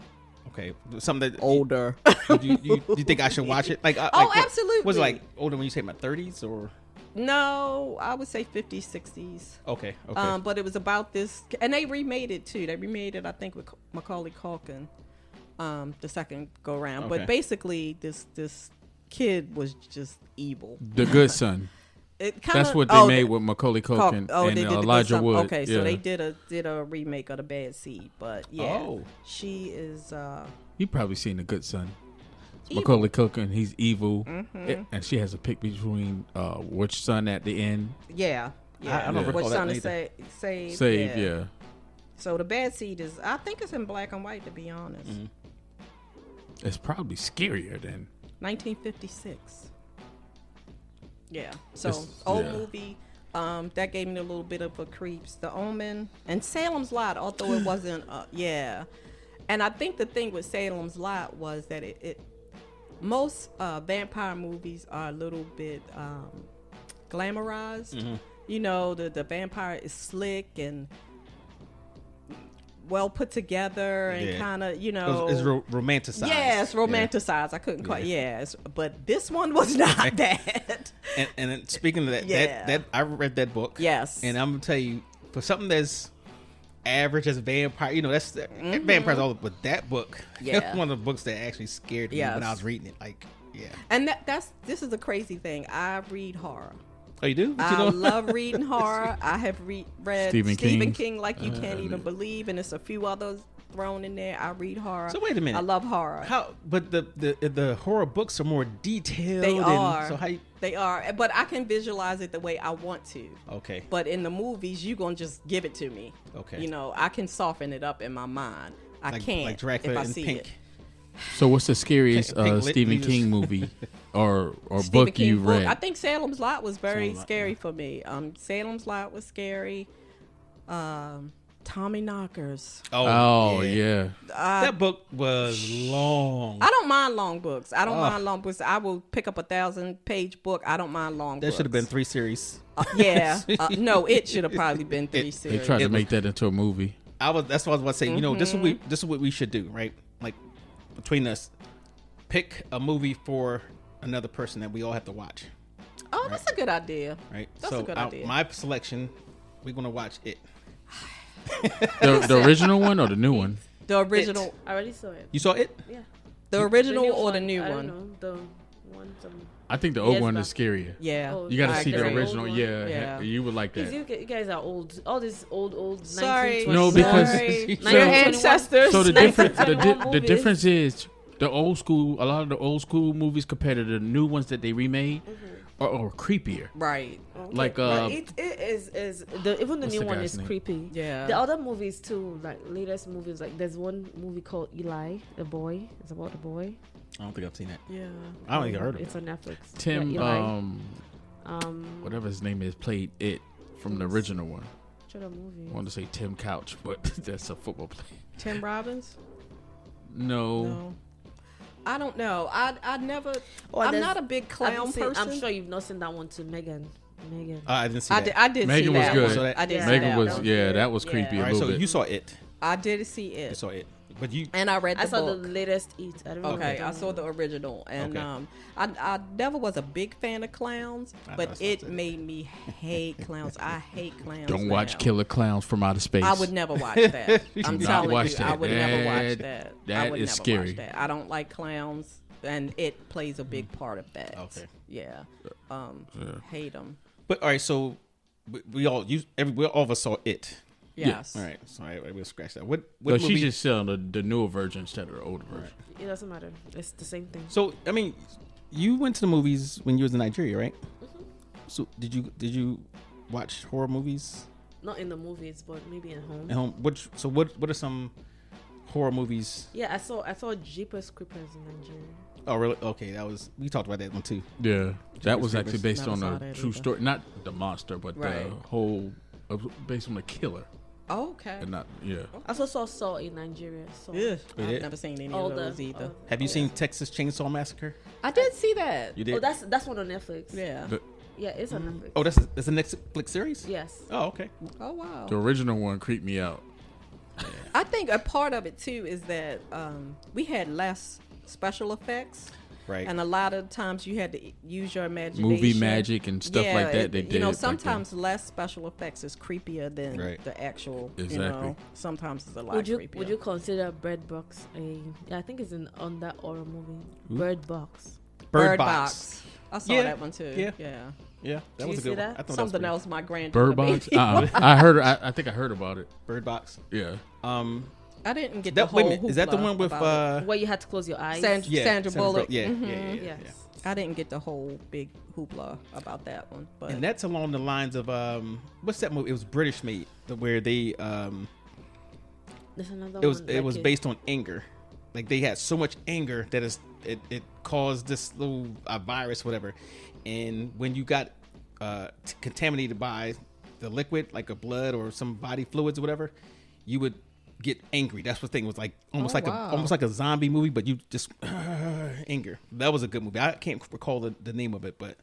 Okay, something that Older. you think I should watch it? Like, absolutely. Was it like older when you say my 30s or? No, I would say 50s, 60s. Okay. Okay. But it was about this, and they remade it too. They remade it, I think, with Macaulay Culkin, the second go round. Okay. But basically, this kid was just evil. The Good Son. It kinda, That's what they made with Macaulay Culkin and they did The Good Elijah Son. Wood. Okay, yeah. so they did a remake of The Bad Seed. But yeah, Oh. she is. You probably seen The Good Son. It's Evil. Macaulay Culkin, he's evil, Mm-hmm. and she has a pick between which son at the end. Yeah. I don't recall Which that son is either. saved? Save, yeah. So The Bad Seed is, I think it's in black and white, to be honest. Mm-hmm. It's probably scarier than 1956. Yeah. So It's- old yeah. movie, That gave me a little bit of a creeps. The Omen and Salem's Lot, although it wasn't. Yeah, and I think the thing with Salem's Lot was that most vampire movies are a little bit glamorized. Mm-hmm. You know, the vampire is slick and well put together and kind of, you know, it's romanticized. Yeah, it's romanticized. I couldn't quite. Yes, but this one was not that. And then speaking of that, that I read that book. Yes, and I'm gonna tell you, for something that's average as a vampire, you know, that's vampires all. But that book, that's one of the books that actually scared me when I was reading it. Like, and this is a crazy thing. I read horror. Oh, you do? I love reading horror. I have read Stephen King like you can't even believe, and there's a few others thrown in there. I read horror. So wait a minute. I love horror. But the horror books are more detailed. They are. So they are. But I can visualize it the way I want to. Okay. But in the movies, you're gonna just give it to me. Okay. You know, I can soften it up in my mind. I can't like Dracula if I and see Pink. it. So what's the scariest Stephen King movie or book you read? I think Salem's Lot was very scary for me. Salem's Lot was scary. Tommy Knockers. Oh yeah. That book was long. I don't mind long books. I will pick up 1,000-page book. I don't mind long books. There should have been 3 series. No, it should have probably been 3 series. They tried to make that into a movie. That's what I was about to say. Mm-hmm. You know, this is what we should do, right? Like, between us, pick a movie for another person that we all have to watch. Oh, right? That's a good idea. Right. That's a good idea. My selection, we're gonna watch it. the original one or the new one? The original. It. I already saw it. You saw it? Yeah. The original or the new I one? don't know. The one. I think the old one is scarier. Yeah. You got to see the agree. original. Yeah. You would like that. You guys are old. All these old. Sorry. No, because your ancestors. So the difference is the old school. A lot of the old school movies compared to the new ones that they remade are creepier. Right. Okay. Like it is even the new one is name? creepy. Yeah. The other movies too, like latest movies, like there's one movie called Eli, the boy. It's about the boy. I don't think I've seen that. Yeah. I don't think I heard of it. It's on Netflix. Tim, yeah, whatever his name is, played it from the original one. Which other movie? I wanted to say Tim Couch, but that's a football player. Tim Robbins? No. I don't know. I never. I'm not a big clown person. I'm sure you've not seen that one too, Megan. I didn't see that. I did. Megan see was that good. One. I did. Megan see was that that was creepy a All right, little so bit. you saw it. I did see it. You saw it, but you. And I read the I saw book. the latest It. I don't know. Okay, I saw the original, and I never was a big fan of clowns, but it made me hate clowns. I hate clowns. Don't now. watch Killer Clowns from Outer Space. I would never watch that. I'm Do not telling watch you, that. I would never watch that. That I would is never scary. Watch that. I don't like clowns, and it plays a big part of that. Okay. Yeah. Hate them. But all right, so we all of us saw it. Yes. All right, so we'll scratch that. What So movie? she's just selling the newer version instead of the older version. It doesn't matter. It's the same thing. So I mean, you went to the movies when you was in Nigeria, right? Mm-hmm. So did you watch horror movies Not in the movies, but maybe at home. at home? What are some horror movies? Yeah, I saw Jeepers Creepers in Nigeria. Oh really? Okay, we talked about that one too. Yeah, that was actually Creepers. based Never on saw a that true either. story, not the monster, but Right. the whole based on the killer, Oh, okay. and not yeah. I also saw in Nigeria. So Ugh, You I've did? never seen any all of the those either. Have you seen Texas Chainsaw Massacre? I did see that. You did. Oh, that's one on Netflix. Yeah. Yeah, it's on Netflix. Oh, that's a Netflix series. Yes. Oh, okay. Oh wow. The original one creeped me out. I think a part of it too is that we had less special effects, Right. and a lot of times you had to use your imagination. Movie magic and stuff like that. They did. You know, back then. sometimes less special effects is creepier than Right. the actual. Exactly. You know, sometimes it's a lot Would creepier. you consider Bird Box a? Yeah, I think it's on that horror movie. Bird Box. Bird Box. I saw Yeah. that one too. Yeah. Yeah. Yeah, that Did was you a see good one. that? I thought that was Something pretty- else my granddaughter Bird Box. made me I heard. I think I heard about it. Bird Box. Yeah. I didn't get the That whole. wait a minute, is that the hoopla one with about Where you had to close your eyes. Sandra Bullock? Yeah, Mhm. yeah. Yes. I didn't get the whole big hoopla about that one, but And that's along the lines of what's that movie? It was British made, where they There's another it was one. it like was based on anger. Like they had so much anger that it caused this little virus, whatever. And when you got contaminated by the liquid, like a blood or some body fluids or whatever, you would get angry. That's what the thing was like, almost like a zombie movie, but you just anger. That was a good movie. I can't recall the name of it, but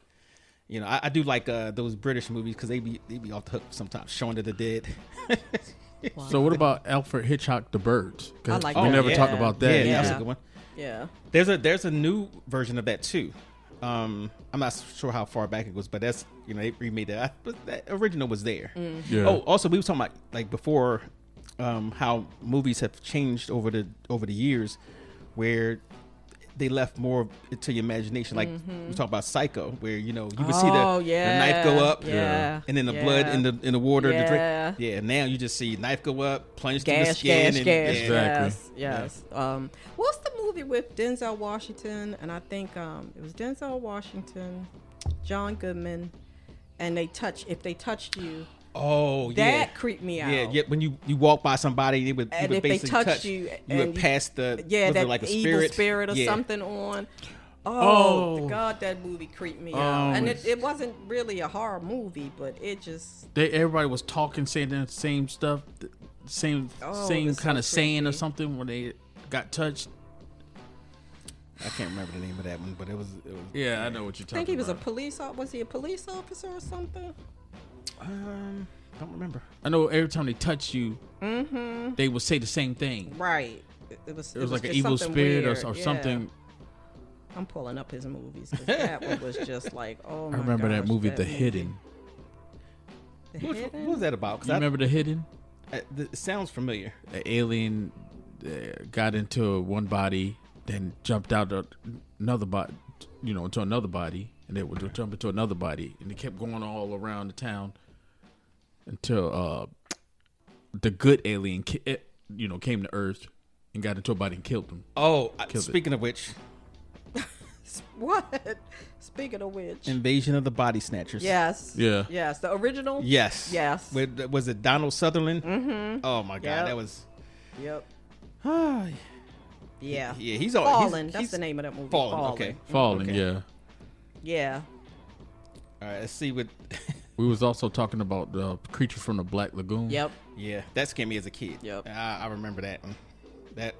you know, I do like those British movies because they be off the hook sometimes. Shaun of the Dead. Wow. So what about Alfred Hitchcock, The Birds? I like we that. never talked about that. Yeah, that's a good one. Yeah. There's a new version of that too. I'm not sure how far back it was, but that's, you know, they remade that. But that original was there. Yeah. Oh, also we were talking about like before, how movies have changed over the years, where they left more to your imagination. Like we talk about Psycho, where you know you would see the knife go up, and then the blood in the water, the drink. Yeah, now you just see knife go up, plunge through the skin, Exactly. Yes. What's the movie with Denzel Washington? And I think it was Denzel Washington, John Goodman, and if they touched you. Oh, that creeped me out. Yeah. When you walk by somebody, they would if basically they touched touch you, you would pass the that like a evil spirit or something on. Oh, God, that movie creeped me out. And it wasn't really a horror movie, but it just everybody was talking, saying the same stuff, same kind of saying or something when they got touched. I can't remember the name of that one, but it was yeah, I know what you're talking about. I think he was was he a police officer or something? Don't remember. I know every time they touch you, they would say the same thing. Right. It was like an evil spirit or something. I'm pulling up his movies because that one was just like, oh my I remember gosh, that movie, The Hidden. What was that about? You remember The Hidden? It sounds familiar. An alien got into one body, then jumped out of another body, into another body, and they would jump into another body, and they kept going all around the town until the good alien, came to Earth and got into a body and killed them. Oh, speaking of which, what? Speaking of which, Invasion of the Body Snatchers. Yes. Yeah. Yes. The original. Yes. Yes. Was it Donald Sutherland? Mm-hmm. Oh my God, that was. Yep. Yeah. Yeah. He's Fallen. That's the name of that movie. Fallen. Okay. Fallen. Okay. Yeah. Yeah. All right. Let's see what. We was also talking about the Creature from the Black Lagoon. Yep. Yeah, that scared me as a kid. Yep. I remember that one. That,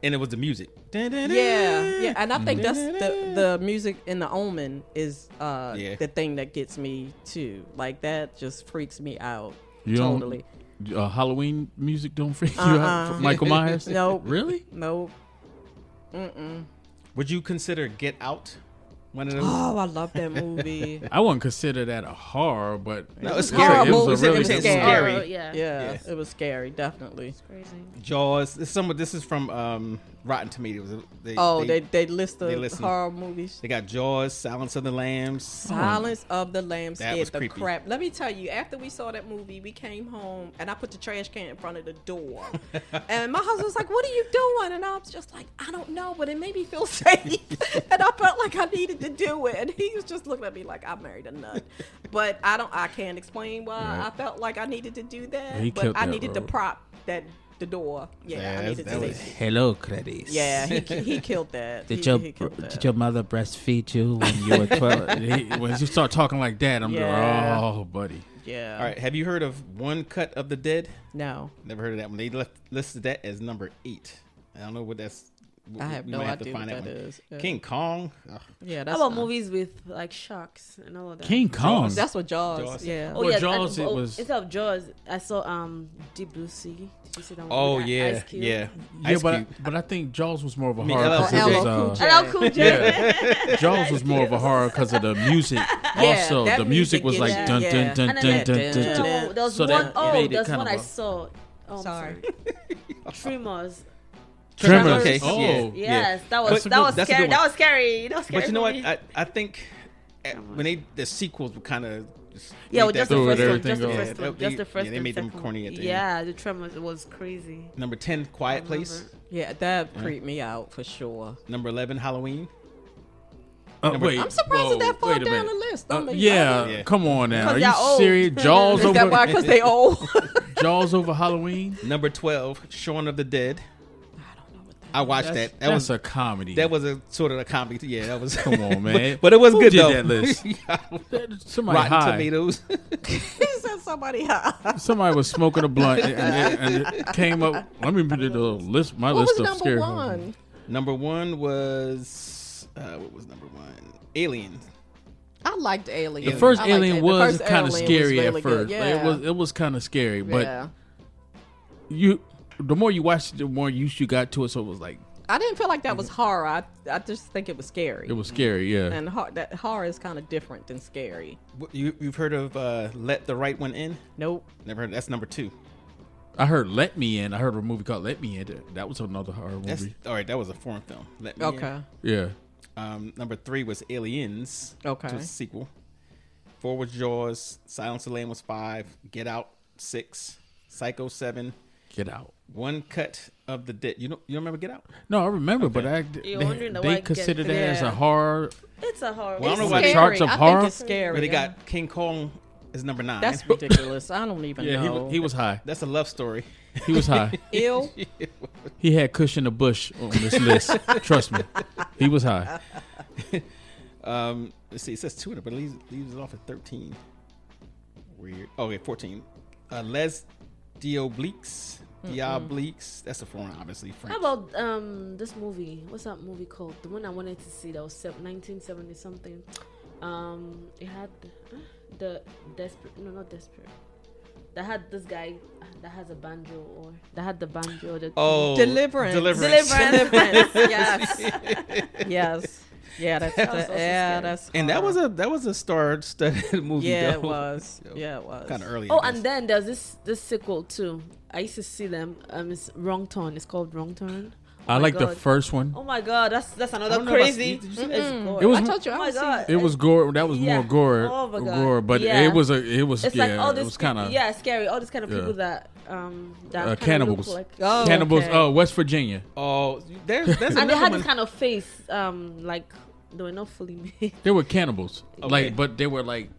and it was the music. Yeah, and I think that's the music in The Omen is the thing that gets me too. Like that just freaks me out totally. Halloween music don't freak you out? Michael Myers? Nope. Really? Nope. Would you consider Get Out one of those? Oh, I love that movie. I wouldn't consider that a horror, but no, it's scary. It was It was scary. Horror, yeah. It was scary, definitely. It's crazy. Jaws. This is from Rotten Tomatoes. They list the horror movies. They got Jaws, Silence of the Lambs. Silence of the Lambs scared the creepy. crap. Let me tell you, after we saw that movie, we came home and I put the trash can in front of the door. And my husband was like, "What are you doing?" And I was just like, "I don't know, but it made me feel safe." And I felt like I needed to do it. And he was just looking at me like I married a nut. But I can't explain why I felt like I needed to do that. But I needed to prop the door. Yeah, I needed to say hello, credits. Yeah, he killed that. Did your mother breastfeed you when you were 12? When you start talking like that, I'm going, oh, buddy. Yeah. All right. Have you heard of One Cut of the Dead? No. Never heard of that one. They listed that as number 8. I don't know what that's. I have no idea what that is. Yeah. King Kong. Yeah, that's how about movies with like sharks and all of that? King Kong. Jaws. That's what Jaws. Yeah. Oh yeah. Jaws. It was instead of Jaws, I saw Deep Blue Sea. Did you see that one? Oh yeah. Ice Cube. Yeah. But I think Jaws was more of a horror. LL Cool J. Jaws was more of a horror because of the music. Also, the music was like dun dun dun dun dun dun. There was one. There's one I saw. Oh, sorry. Tremors. Tremors. Okay. Oh, yes, that was scary. That was scary. But you know what? I think when the sequels were kind of just the first one. They made them corny at the end. Yeah, the Tremors was crazy. Number 10, Quiet Place. Yeah, that creeped me out for sure. Number 11, Halloween. Wait, I'm surprised that far down the list. Come on now. Are you serious? Jaws Is over. that why? Because they old. Jaws over Halloween. Number 12, Shaun of the Dead. I don't know what I watched that. That That's was a comedy. that was a sort of a comedy. Yeah, that was. Come on, man. but it was Who good did though. that list? Somebody Rotten high. Tomatoes. He said somebody high. Somebody was smoking a blunt and it came up. Let me put it on the list. My What list was of scary. number one? Number one was what was number one? Alien. I liked Alien. The first I liked Alien it. was The first kind of Alien scary was at really first. good. Yeah. It was kind of scary, but yeah. the more you watched it, the more used you got to it. So it was like I didn't feel like that was horror. I just think it was scary. it was scary. Yeah. And that horror is kind of different than scary. You've heard of Let the Right One In? Nope. Never heard. That's number two. I heard Let Me In. I heard a movie called Let Me In. That was another horror That's movie. all right. That was a foreign film. Let Me Okay. Yeah. In. Number three was Aliens. Okay. Which was a sequel. 4 was Jaws. Silence of the Lambs was 5. Get Out 6. Psycho 7. Get Out. One Cut of the Dead. You remember Get Out? No, I remember, but You're wondering why I they get- consider that as a Yeah. horror. It's a horror. Well, I don't know It's why scary. charts of I horror? think it's scary. Where they got King Kong is number 9. That's ridiculous. I don't even Yeah, know. he was high. That's a love story. He was high. ill. He had Kush in the bush on this list. Trust me, he was high. Let's see. It says 200, but it leaves it off at 13. Weird. Oh, okay, 14. Les Diabliques. Diabliques. That's a foreign, obviously. French. How about this movie? What's that movie called? The one I wanted to see that was 1970 something. It had the desperate. No, not desperate. That had this guy that has a banjo or that had the banjo. Deliverance. Deliverance. Yes. Yes. Yeah, that's That was also scary. that's And that horror. was a star-studded movie. Yeah, though. it was. Yeah, it was. Kind of early. Oh, I guess. and then there's this sequel too. I used to see them. It's Wrong Turn. It's called Wrong Turn. I my like the God. first one. Oh my god, that's I another don't know about- crazy. did you see It's that? gore. It was- I told you. Oh I my was god, It was gore. That was Yeah. more gore. Oh my God. Gore, but Yeah. it was It's yeah, like all it this was kind of scary. All these kind of Yeah. people that kinda cannibals. look like, Oh, Cannibals. okay. Oh, West Virginia. Oh, there's and they another had one. this kind of face, like they were not fully made. They were cannibals. Okay. Like, but they were like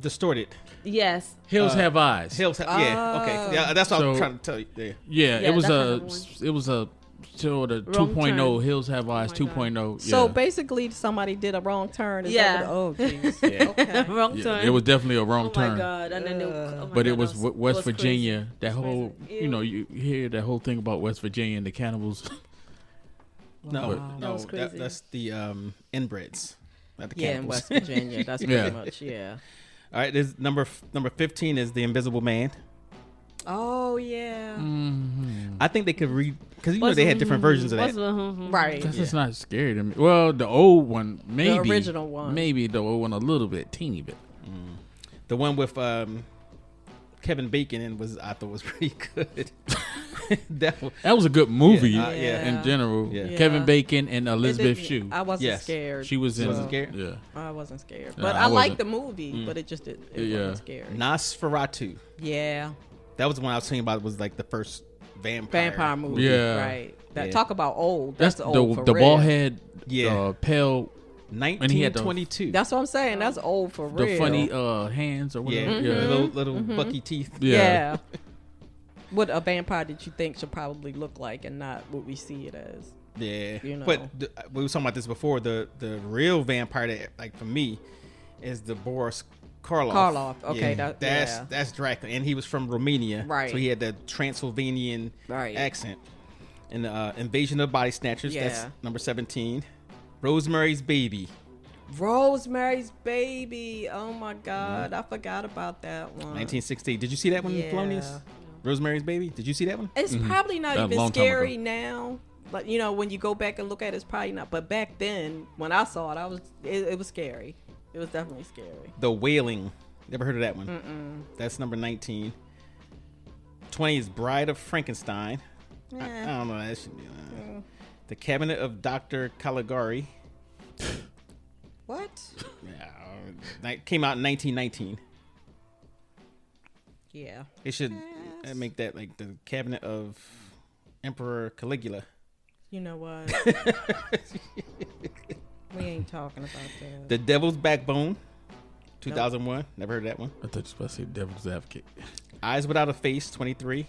Distorted. Yes. hills have eyes. Hills. Yeah. Okay. Yeah. That's what I was So- trying to tell you. Yeah. Yeah, Yeah, it was that's a another one. it was a sort of Wrong 2.0. Turn. Hills have eyes my 2.0. Yeah. So basically, somebody did a wrong turn. Is Yeah. that what- oh, jeez. Yeah. Okay. Wrong Yeah, turn. it was definitely a wrong oh turn. my god! And then they, oh my But God, it was that West was Virginia. crazy. That whole, Ew. you know, you hear that whole thing about West Virginia and the cannibals. No. Wow. No. That was crazy. That's the inbreds. Not the Yeah, in cannibals. West Virginia. That's pretty Yeah. much, yeah. All right. There's number 15 is The Invisible Man. Oh, yeah. I think they could read because you know they had different versions of that. Right. That's just not scary to me. Well, the old one, maybe. original one. Maybe the old one a little bit, teeny bit. The one with Kevin Bacon in I thought was pretty good. that one, That was a good movie yeah. in general. Yeah. Kevin Bacon and Elizabeth It Shue. didn't- I wasn't Yes. scared. She was in. wasn't scared? Yeah. I wasn't scared. Yeah, But I I liked wasn't. the movie, but it Yeah. wasn't scary. Nosferatu. Yeah. That was the one I was talking about. Was like the first vampire Movie. Yeah. Right. That Yeah. talk about old. That's That's old for the real. bald head, Yeah. pale, and he had the- 1922. That's what I'm saying. That's old for real. the funny hands or yeah, whatever. Mm-hmm. Yeah. little bucky teeth. Yeah. What a vampire did you think should probably look like and not what we see it as? Yeah, You know. but we were talking about this before. The real vampire that, like for me, is the Boris Karloff. Karloff, okay, that's Dracula, and he was from Romania, Right. So he had the Transylvanian Right. accent. And Invasion of Body Snatchers. That's Yeah. number 17. Rosemary's Baby. Rosemary's Baby. Oh my God. I forgot about that one. 1960. Did you see that one, Yeah. Felonious? Rosemary's Baby. Did you see that one? It's probably not That even long time scary ago. now. But you know, when you go back and look at it, it's probably not. But back then, when I saw it, it was scary. It was definitely scary. The Wailing. Never heard of that one. That's number 19. 20 is Bride of Frankenstein. I don't know. That should be. The Cabinet of Dr. Caligari. What? That came out in 1919. Yeah. It should make that like the Cabinet of Emperor Caligula. You know what? We ain't talking about that. The Devil's Backbone. 2001. Never heard of that one. I thought you were supposed to say Devil's Advocate. Eyes Without a Face. 23.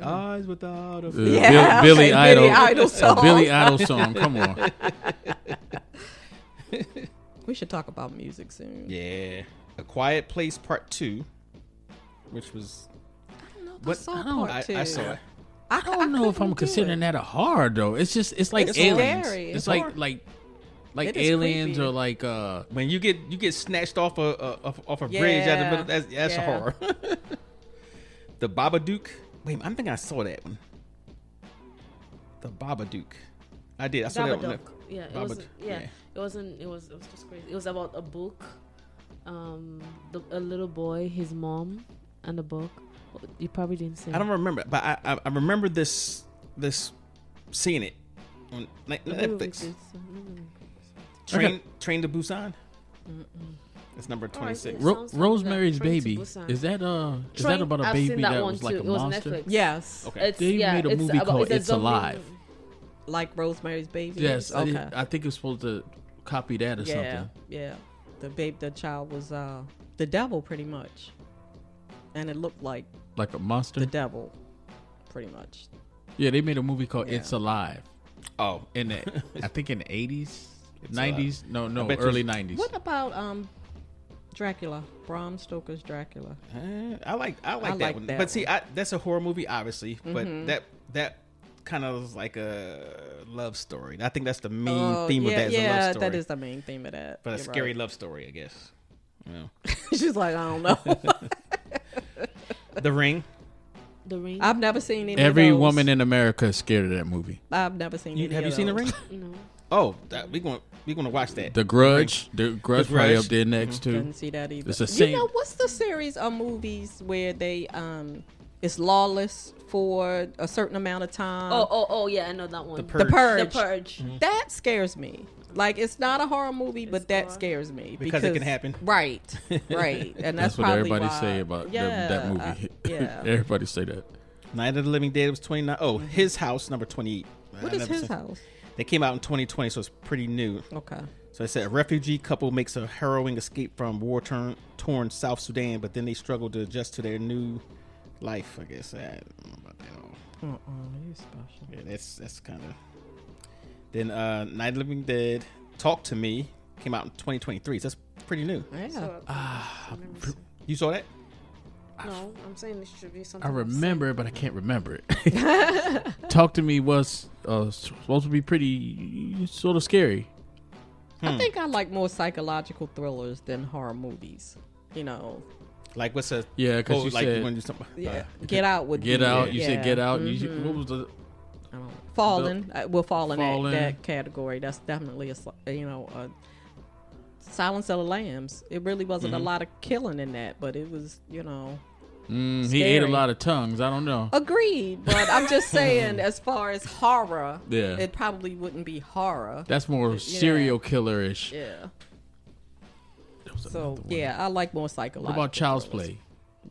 Eyes without a Yeah, Billy okay, Idol. Billy Idol song. Billy Idol song. Come on. We should talk about music soon. Yeah. A Quiet Place Part 2, which was... I saw part 2. I saw it. I don't know if I'm considering that a horror though. It's like It's aliens. scary. It's It's like horror. like It is aliens creepy. or like When you get snatched off a bridge out of the middle, that's Yeah. horror. The Babadook. Wait, I think I saw that one. The Babadook. I did. I saw that one. Babadook. Yeah, it was. Babadook, Yeah, yeah. it wasn't. It was just crazy. It was about a book. A little boy, his mom, and the book. You probably didn't see. I don't remember, but I remember this seeing it on Netflix. Train to Busan. It's number 26. Rosemary's Train to Baby. Busan. Is that about a I've baby seen that one was like too. a It was monster? Netflix. Yes. Okay. They made a movie called It's zombie Alive. movie. Like Rosemary's Baby. Yes, Okay. I think it's supposed to copy that or something. Yeah. The child was the devil pretty much, and it looked like Like a monster. the devil, pretty much. Yeah, they made a movie called Yeah. It's Alive. Oh, In the I think in the 80s, It's 90s. No, I bet early you- 90s. What about Dracula? Bram Stoker's Dracula. I like that like one. that But see, one. that's a horror movie, obviously. But that kind of is like a love story. I think that's the main theme of that is a love story. that is the main theme of that. But a You're scary right. love story, I guess. Yeah. She's like, I don't know. The Ring. The Ring. I've never seen any. Every of those. woman in America is scared of that movie. I've never seen. any Have of you seen The those. Ring? No. Oh, we're gonna watch that. The Grudge. The Grudge probably Grudge. up there next too. Didn't see that either. It's the You same- know what's the series of movies where they it's lawless for a certain amount of time? Oh, yeah, I know that one. The The Purge. Purge. The Purge. That scares me. Like it's not a horror movie, but It's that gore. scares me Because it can happen. Right, right, and that's what probably everybody why, say about that movie. yeah. Everybody say that. Night of the Living Dead was 29. Oh, His House, number 28. What I is never his seen- house? They came out in 2020, so it's pretty new. Okay. So I said a refugee couple makes a harrowing escape from war-torn South Sudan, but then they struggle to adjust to their new life. I guess I don't know about that all. He's special. Yeah, that's kind of. Then Night of the Living Dead, Talk to Me came out in 2023. So that's pretty new. Yeah. So, I remember You saw that? no, I'm saying this should be something. I I've remember it, but I can't remember it. Talk to Me was supposed to be pretty sort of scary. I think I like more psychological thrillers than horror movies. You know, Like what's a Yeah, because you like said when you something? yeah. Get Out would Get be, Out. You yeah. said Get Out. What was the? Fallen will fall in Fallen. that category. That's definitely a Silence of the Lambs. It really wasn't a lot of killing in that, but it was He ate a Scary. lot of tongues. I don't know. agreed. But I'm just saying, as far as horror, Yeah. it probably wouldn't be horror. That's more serial killer-ish. Yeah. There was So another one. yeah, I like more psychological. What about Child's thrillers. Play?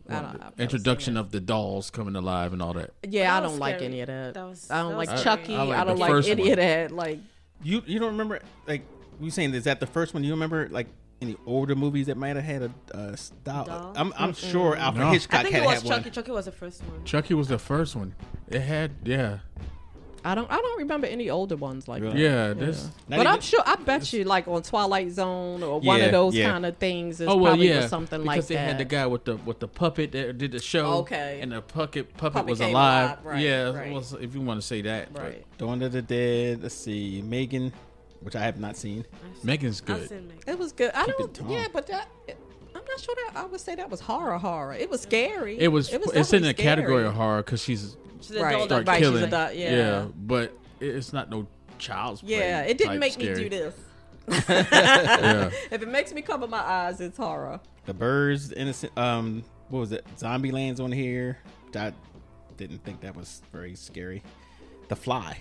I don't, I've never Introduction seen of the dolls coming alive and all that. it. Yeah, I That was don't like scary. any of that. That was- I don't that like was Chucky. scary. I like I don't the like first any one. of that. Like You don't remember like you saying is that the first one? You remember like any older movies that might have had a style? Doll? I'm sure Alfred No. Hitchcock I think had it was had one. Chucky. Chucky was the first one. Chucky was the first one. It had, yeah. I don't remember any older ones like that. Yeah, this. Not But even- I'm sure, I bet you, like on Twilight Zone or one Yeah, of those yeah. kind of things, is Oh well, probably yeah, was something because like they that. had the guy with the puppet that did the show. Okay. and the puppet Puppet was came alive. alive, right, Yeah, right. well, if you want to say that. but Right. Dawn of the Dead. Let's see, Megan, which I have not seen. Megan's I've good. seen Megan. It was good. I Keep don't. it calm. Yeah, but I'm not sure that I would say that was horror. It was scary. It was. It's in definitely the category scary. of horror because she's She's a Right. doll start that- She's killing. a yeah. but it's not no child's play. Yeah, it didn't type make scary. me do this. Yeah. If it makes me cover my eyes, it's horror. The Birds, Innocent. What was it? Zombieland's on here. I didn't think that was very scary. The Fly.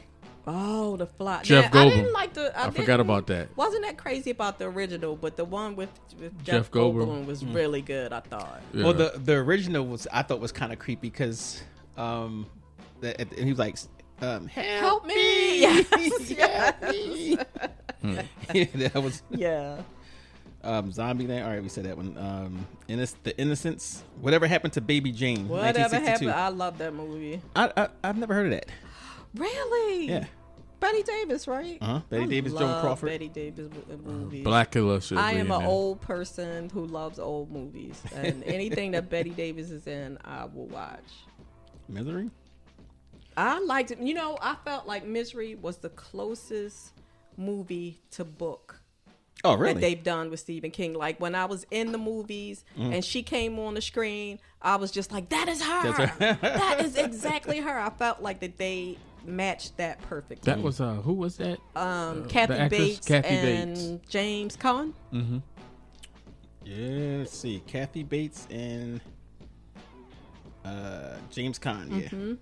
Oh, The Fly. Jeff Now, I Goldblum. didn't like the. I forgot about that. Wasn't that crazy about the original? But the one with Jeff Jeff Goldblum. Goldblum was really good. I thought. Yeah. Well, the original was I thought was kind of creepy because he was like, Help me! Yes, Help me. yes. Yeah, that was. Yeah. Zombieland. All right, we said that one. The Innocents. Whatever happened to Baby Jane? Whatever 1962. happened. I love that movie. I've never heard of that. Really? Yeah. Betty Davis, right? Betty Davis, Joan love Crawford. Betty Davis movies. Blackula should I be am in an there. old person who loves old movies, and anything that Betty Davis is in, I will watch. Misery. I liked it. You know, I felt like Misery was the closest movie to book Oh, really? that they've done with Stephen King. Like when I was in the movies and she came on the screen, I was just like, that is her. That's her. That is exactly her. I felt like that they matched that perfectly. That was who was that? Kathy the actress, Bates Kathy and Bates. James Caan. Mm-hmm. Yeah, let's see. Kathy Bates and James Caan. Yeah.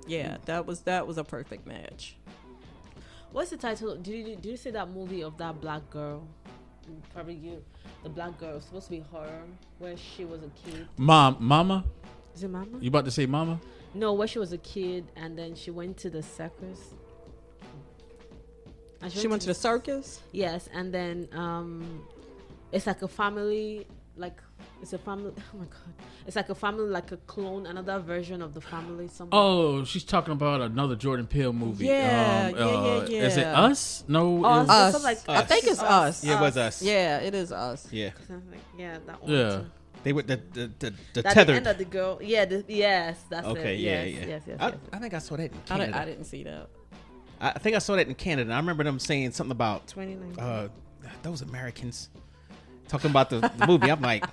Yeah, that was a perfect match. What's the title? Did you see that movie of that black girl? Probably you. The black girl was supposed to be her, where she was a kid. Mama? Is it Mama? You about to say Mama? No, where she was a kid and then she went to the circus. And She went to the circus. Yes, and then it's like a family, like it's a family. Oh my god, it's like a family, like a clone, another version of the family. Somewhere. Oh, she's talking about another Jordan Peele movie. Yeah, Is it yeah. Us? No. it Us. was- Us. Something like- I think it's us. Yeah, it was us. Yeah, it is us. Yeah. Something, yeah, that one. Yeah. Too. They were the That the tethered. end of the girl. Yeah. Yes, that's Okay, it. yeah, Yes, yeah. Yes. Yes. I, Yes. I think I saw that in I Canada. didn't see that. I think I saw that in Canada. I remember them saying something about 2019. those Americans talking about the movie. I'm like,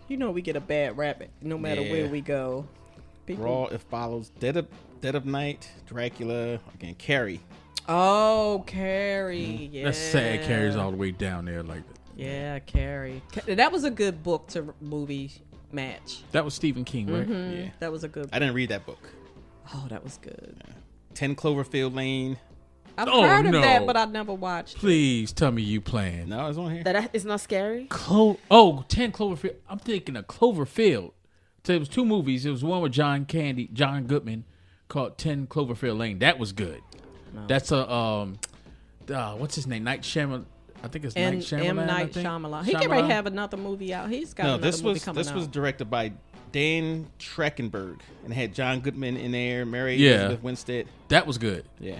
You know, we get a bad rap no matter Yeah. where we go. People- Raw. It follows. Dead of Night. Dracula. Again, Carrie. Oh, Carrie. Yeah. That's sad. Carries all the way down there like that. Yeah, Carrie. That was a good book to movie match. That was Stephen King, right? Yeah. That was a good. I didn't read that book. Oh, that was good. 10 Cloverfield Lane. I've Oh, heard of no. that, but I never watched. Please tell me you playing. No, it's on here. That is not scary. 10 Cloverfield. I'm thinking of Cloverfield. So it was two movies. It was one with John Goodman called 10 Cloverfield Lane. That was good. No. That's a what's his name? Night Shyamalan. I think it's Night Shyamalan. M. I Night think. Shyamalan. He can have another movie out. He's got No, another this movie was coming out. directed by Dan Trachtenberg and it had John Goodman in there, Mary Yeah. Elizabeth Winstead. That was good. Yeah.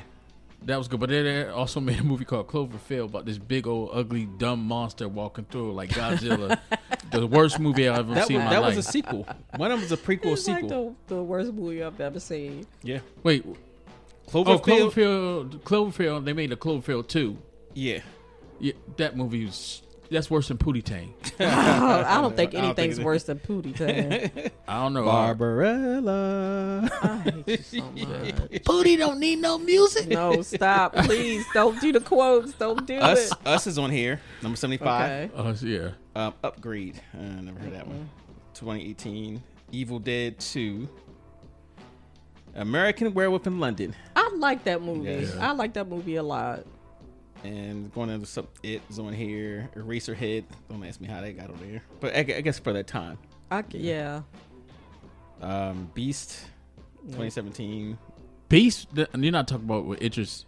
That was good. But they also made a movie called Cloverfield about this big old ugly dumb monster walking through like Godzilla. The worst movie I've ever That, seen was, in my that life. was a sequel. One of them was a prequel It's sequel. like the worst movie I've ever seen. Yeah. Wait. Cloverfield. Cloverfield. They made a Cloverfield 2. Yeah. Yeah, that movie was. That's worse than Pootie Tang. I don't think I don't think anything's it- worse than Pootie Tang. I don't know. Barbarella. I hate you so much. Pootie don't need no music. No, stop. Please don't do the quotes. Don't do it. Us is on here. Number 75. Okay. Yeah. Upgrade. Never heard that one. 2018. Evil Dead 2. American Werewolf in London. I like that movie. Yeah. I like that movie a lot. And going into some, it's on here. Eraserhead. Don't ask me how they got on there. But I guess for that time. Yeah. Beast. 2017. Beast. You're not talking about with Idris.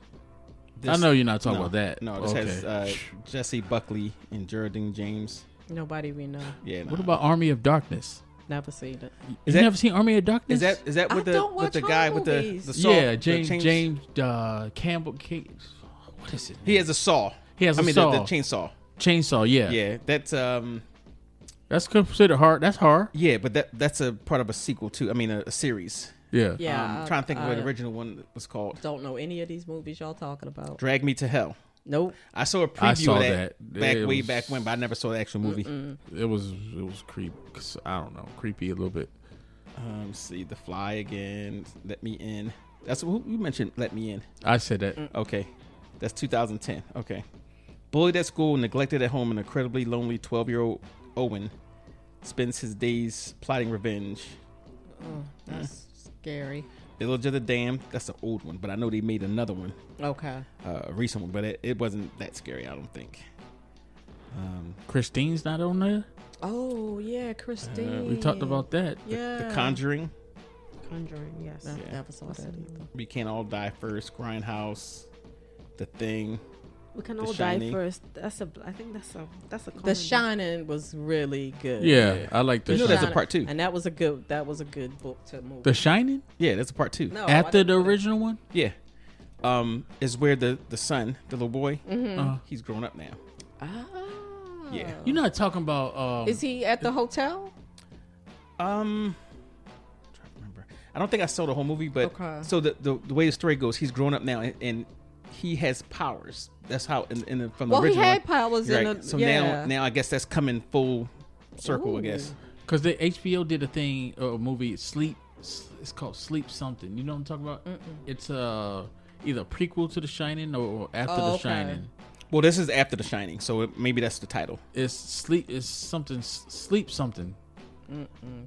I know you're not talking about that. No, this has Jesse Buckley and Geraldine James. Nobody we know. Yeah. What about Army of Darkness? Never seen it. You never seen Army of Darkness? Is that I with don't the watch guy horror with the movies. saw? Yeah, the James Campbell. What is it? He has a saw. He has a the saw. chainsaw. Chainsaw. Yeah. Yeah, That's considered hard. That's hard. yeah, but that's a part of a sequel too. I mean, a series. Yeah. Yeah. I'm trying to think of what the original one was called. Don't know any of these movies y'all talking about. Drag Me to Hell. Nope. I saw a preview I saw of that, that. way It back was- when, but I never saw the actual movie. It was creepy. I don't know, creepy a little bit. See, The Fly again. Let Me In. That's who you mentioned. Let Me In. I said that. Okay, that's 2010. Okay, bullied at school, neglected at home, an incredibly lonely 12-year-old Owen spends his days plotting revenge. Oh, that's scary. Village of the Damned. That's an old one, but I know they made another one, Okay. a recent one, but it wasn't that scary. I don't think. Christine's not on there. Oh yeah, Christine. We talked about that. Yeah. The Conjuring. Conjuring. Yes. Never saw that either. We Can't All Die First. Grindhouse. The Thing. We can The all Shining. die first. I think that's a. The Shining was really good. Yeah, I like The You know Shining. there's a part 2. And that was a good book to movie. The Shining? Yeah, that's a part 2. No, I After didn't the know that. original one? Yeah. Is where the son, the little boy, Uh, he's grown up now. Ah. Yeah. you're not talking about... Is he at the hotel? I'm trying to remember. I don't think I saw the whole movie, but Okay. so the way the story goes, he's grown up now and he has powers. That's how from the Well, he original. had powers You're in right. the So yeah. now I guess that's coming full circle. I guess. Because the HBO did a movie, Sleep. It's called Sleep something. You know what I'm talking about? It's either a prequel to The Shining or after The okay. Shining. Well, this is after The Shining, so maybe that's the title. It's Sleep. It's something. Sleep something.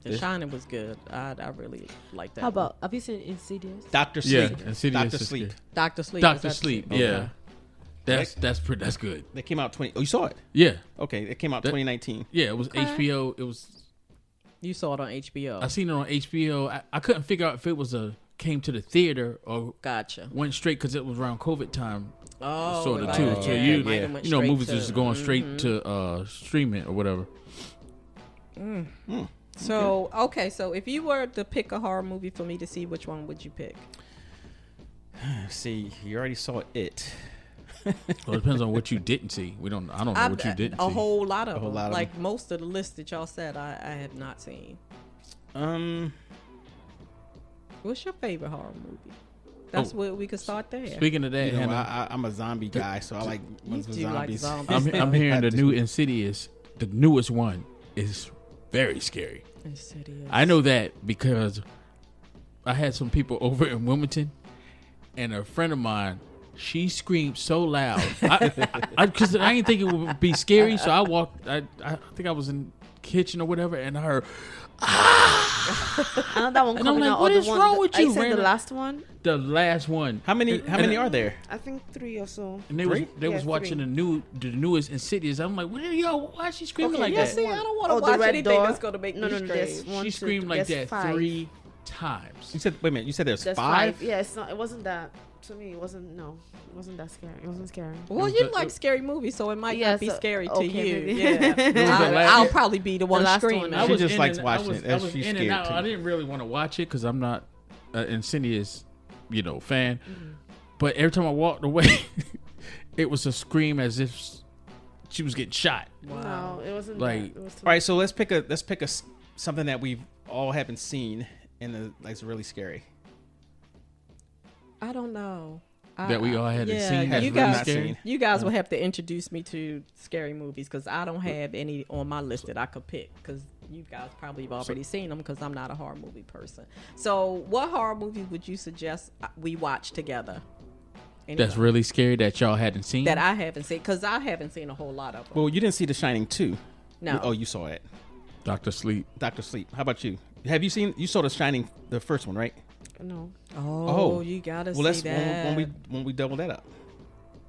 The Shining was good. I really like that. How about? Have you seen Insidious? Doctor Yeah, Sleep. Insidious Doctor is Sleep. good. Doctor Sleep? Doctor was that- Sleep. Okay. Yeah, that's good. They came out 20. Oh, you saw it? Yeah, Okay, it came out That- 2019. yeah. It was HBO. It was. You saw it on HBO. I seen it on HBO. I couldn't figure out if it was came to the theater or Gotcha. went straight because it was around COVID time. Oh, sort of it too. might- So yeah, you it might have went you know straight movies to- just going straight to streaming or whatever. So okay, so if you were to pick a horror movie for me to see, which one would you pick? See, you already saw it. Well, it depends on what you didn't see. I don't know what you didn't a see. whole lot of A whole them. lot of Like most of the list that y'all said, I have not seen. What's your favorite horror movie? That's where we could start there. Speaking of that, You know, Hannah, I'm a zombie guy, so I like ones with do like zombies. zombies. I'm hearing the Just- new Insidious. The newest one is very scary. Insidious. I know that because I had some people over in Wilmington, and a friend of mine, she screamed so loud. Because I didn't think it would be scary, so I walked. I think I was in the kitchen or whatever, and I heard Another one And I'm coming like, out. what or the is one wrong that- with I you, said the Randall? last one. the last one. How many are there? I think 3 or so. And they Three? was Yeah, watching three. the newest Insidious. I'm like, what are y'all? Why is she screaming like Yeah, that? see, I don't want to Oh, the watch Red anything Door. that's going to make No, me no, strange. there's one. She two, screamed like there's that 5. 3 times. You said, wait a minute. You said there's There's 5? Yeah, it's not. It wasn't that. To me, it wasn't. No, it wasn't that scary. It wasn't scary. Well, It you was like scary movies, so it might Yeah, not be so- scary to okay, you. maybe. Yeah, I'll probably be the one last one, screaming. I She was just in likes and- watching I was, it. I was She's in and scared out. too. I didn't really want to watch it because I'm not an Insidious, fan. But every time I walked away, it was a scream as if she was getting shot. Wow. No, it wasn't. Like- that. It was too All right, so let's pick a something that we've all haven't seen and it's really scary. I don't know. That we all hadn't seen. That's you really guys, scary. you guys will have to introduce me to scary movies because I don't have any on my list that I could pick because you guys probably have already seen them because I'm not a horror movie person. So, what horror movie would you suggest we watch together? That's Anybody? really scary that y'all hadn't seen. that I haven't seen because I haven't seen a whole lot of them. Well, you didn't see The Shining 2. No. Oh, you saw it. Dr. Sleep. Dr. Sleep. How about you? Have you seen? You saw The Shining, the first one, right? No. Oh, you gotta Well, see that's that. when we double that up.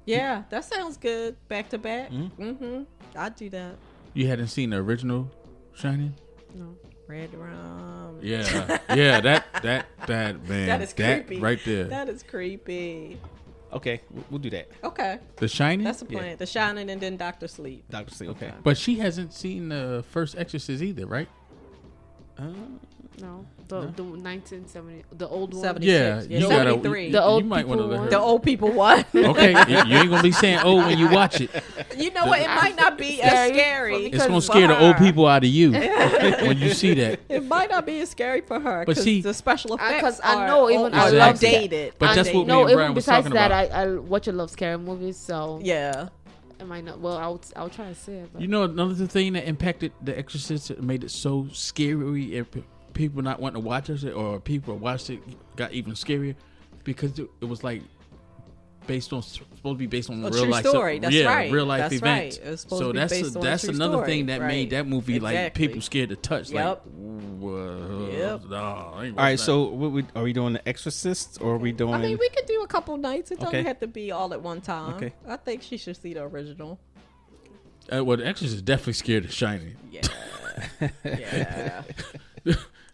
Yeah, that sounds good. Back to back. Mm-hmm. I'd do that. You hadn't seen the original Shining? No. Red Rum. Yeah, yeah. That man. That is creepy. right there. That is creepy. Okay, we'll do that. Okay, The Shining. that's the plan. Yeah. The Shining and then Dr. Sleep. Dr. Sleep. Okay. But she hasn't seen the first Exorcist either, right? No. The 1970, the old one. 76. Yeah, Yeah, you gotta. 73. The old you might want to people let her. one. The old people what? Okay, you ain't gonna be saying "oh" when you watch it. You know what? It might not be as scary. It's gonna for scare the old her. people out of you when you see that. It might not be as scary for her But because see- the special effects 'cause I are, know even are I love that. outdated. But that's what me No, and even Brian was besides talking that, about. I watch a lot of scary movies, so Yeah. it might not. Well, I'll try to say it. But You know, another thing that impacted The Exorcist that made it so scary, and people not wanting to watch it, or people who watched it got even scarier because it was like supposed to be based on A real true life story. That's right. real life That's events. right. It was supposed So to be that's based on a that's true another story. thing that Right. made that movie like Exactly. people scared to touch. Yep. Like, Yep. no, I ain't All right. watching So are we doing The Exorcist or are we doing? I mean, we could do a couple nights. It Okay. doesn't have to be all at one time. Okay. I think she should see the original. that. Well, The Exorcist is definitely scared of Shining. Yeah. Yeah.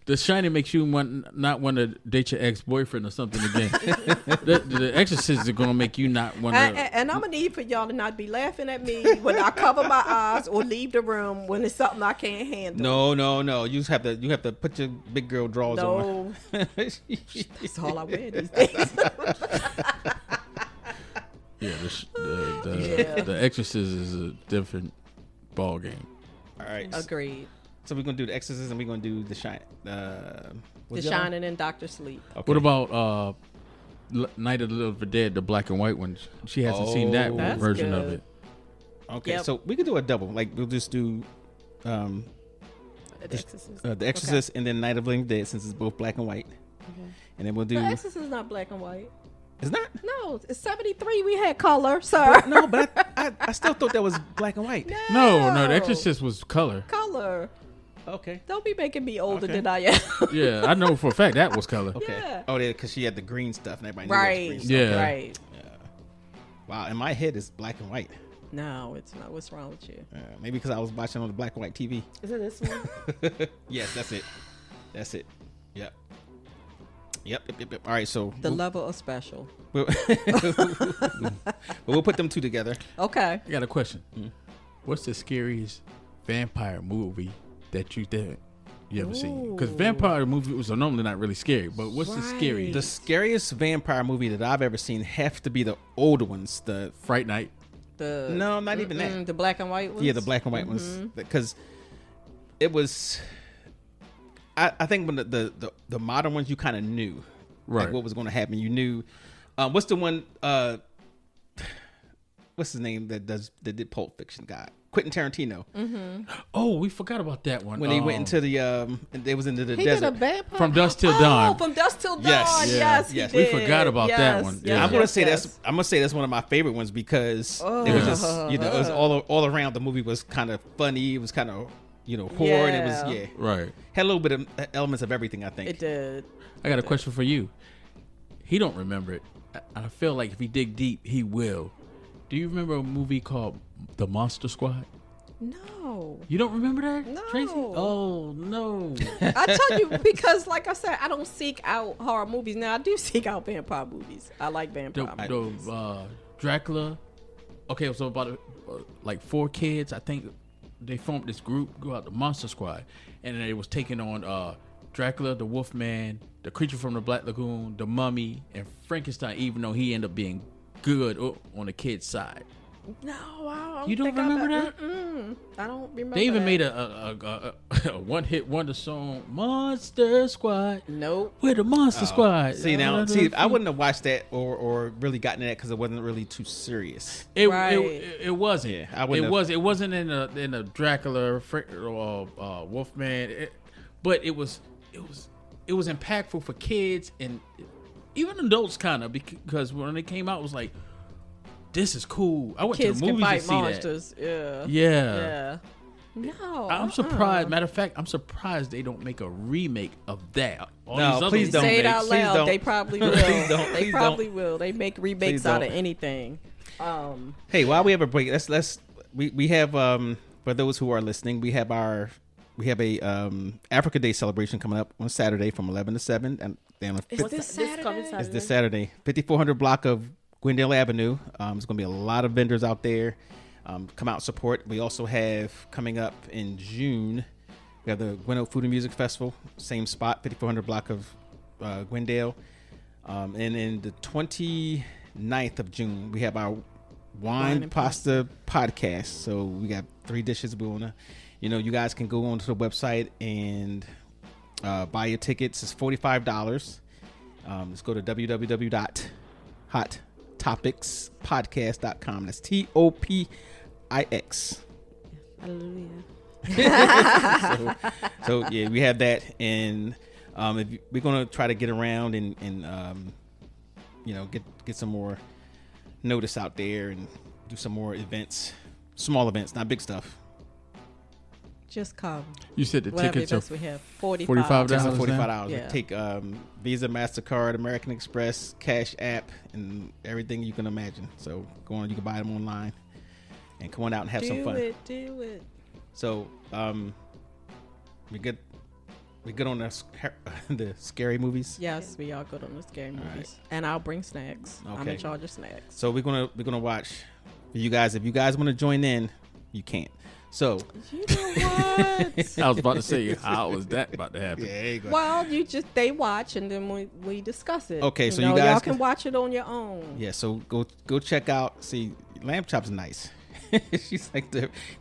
The Shining makes you not want to date your ex-boyfriend or something again. the Exorcist is gonna make you not want to. And I'm gonna need for y'all to not be laughing at me when I cover my eyes or leave the room when it's something I can't handle. No. You have to put your big girl drawers on. No, that's all I wear these days. Yeah, the Exorcist is a different ball game. All right. Agreed. So we're gonna do the Exorcist and we're gonna do the Shining. The Shining and Dr. Sleep. Okay. What about Night of the Living Dead, the black and white one? She hasn't seen that That's version of good. it. Okay, Yep. so we could do a double. Like we'll just do The Exorcist. the Exorcist and then Night of the Living Dead since it's both black and white. And then we'll do. The Exorcist is not black and white. It's not. No, it's 73. We had color, sir. No, but I still thought that was black and white. No, the Exorcist was color. Color. Okay. Don't be making me older Okay. than I am. Yeah, I know for a fact that was color. Okay. Yeah. Oh, yeah, because she had the green stuff and everybody knew Right. it was green stuff. Yeah. Right. Wow, in my head it's black and white. No, it's not. What's wrong with you? Maybe because I was watching on the black and white TV. Is it this one? Yes, that's it. That's it. Yep. Yep. All right, so The level of special. we'll put them two together. Okay. I got a question. What's the scariest vampire movie that you ever seen? Because vampire movies are normally not really scary, but what's the scariest? The scariest vampire movie that I've ever seen have to be the older ones. The Fright Night. no, not even that. The black and white ones? Yeah, the black and white ones. Because it was. I think when the modern ones you kind of knew, Right. like what was going to happen. You knew. What's the one? What's his name that did Pulp Fiction? Guy Quentin Tarantino. Oh, we forgot about that one. When they went into the they was into the He desert. did a vampire? From Dusk Till Oh, Dawn. From Dusk Till Dawn. Yes. Yes, Yeah. he Yes. We did. forgot about that Yes, one. yes, Yeah. I'm gonna yes, say yes. that's one of my favorite ones because it was just it was all around the movie was kind of funny. It was kind of horror and it was Right. had a little bit of elements of everything. I think It did. I got a question for you. He don't remember it. I feel like if he dig deep, he will. Do you remember a movie called The Monster Squad? No. You don't remember that, No. Tracy? Oh no. I tell you, because like I said, I don't seek out horror movies. Now, I do seek out vampire movies. I like vampire movies. Dracula. Okay, so about like 4 kids, I think they formed this group, go out the Monster Squad, and they was taking on Dracula, the Wolfman, the Creature from the Black Lagoon, the Mummy, and Frankenstein. Even though he ended up being good on the kid's side. No, I don't You don't think remember that? I don't remember. They even that. made a one-hit wonder song, Monster Squad. Nope. We're the Monster Squad. See, I wouldn't have watched that or really gotten that because it wasn't really too serious. It wasn't. Yeah, I wouldn't have. It wasn't in a Dracula or Wolfman, but it was impactful for kids and even adults kind of because when it came out it was like, this is cool. I went Kids to the can movies fight to see monsters. that. Yeah. No. I'm surprised. Matter of fact, I'm surprised they don't make a remake of that. All No, these other please don't. Say it out Please loud. don't. They probably will. Please don't. They Please probably don't. will. They make remakes Please out of don't. anything. Hey, while we have a break, we have for those who are listening, we have a Africa Day celebration coming up on Saturday from 11 to 7 and then Is this Saturday? coming it's Saturday? this Saturday, 5400 block of Glendale Avenue. There's going to be a lot of vendors out there. Come out and support. We also have coming up in June, we have the Glendale Food and Music Festival, same spot, 5400 block of Glendale. And in the 29th of June, we have our Wine and Pasta podcast. So we got 3 dishes. We want to, you guys can go onto the website and buy your tickets. It's $45. Let's go to www.hottopixpodcast.com. That's TOPIX. Hallelujah. So yeah, we have that, and we're gonna try to get around and get some more notice out there and do some more events, small events, not big stuff. Just come. You said the Whatever tickets are events we have. $45. $45. Just now? $45. Yeah. Take Visa, MasterCard, American Express, Cash App, and everything you can imagine. So go on, you can buy them online, and come on out and have some fun. Do it. So we good. We good on the scary movies. Yes, we all good on the scary movies, and I'll bring snacks. I'm Okay. in charge of snacks. So we're gonna watch. You guys, if you guys want to join in, you can't. So You know what? I was about to say, how was that about to happen? there you go. Well, they watch and then we discuss it. Okay, so you y'all guys can can- watch it on your own. Yeah, so go check out. See, Lamb Chop's nice. She's like,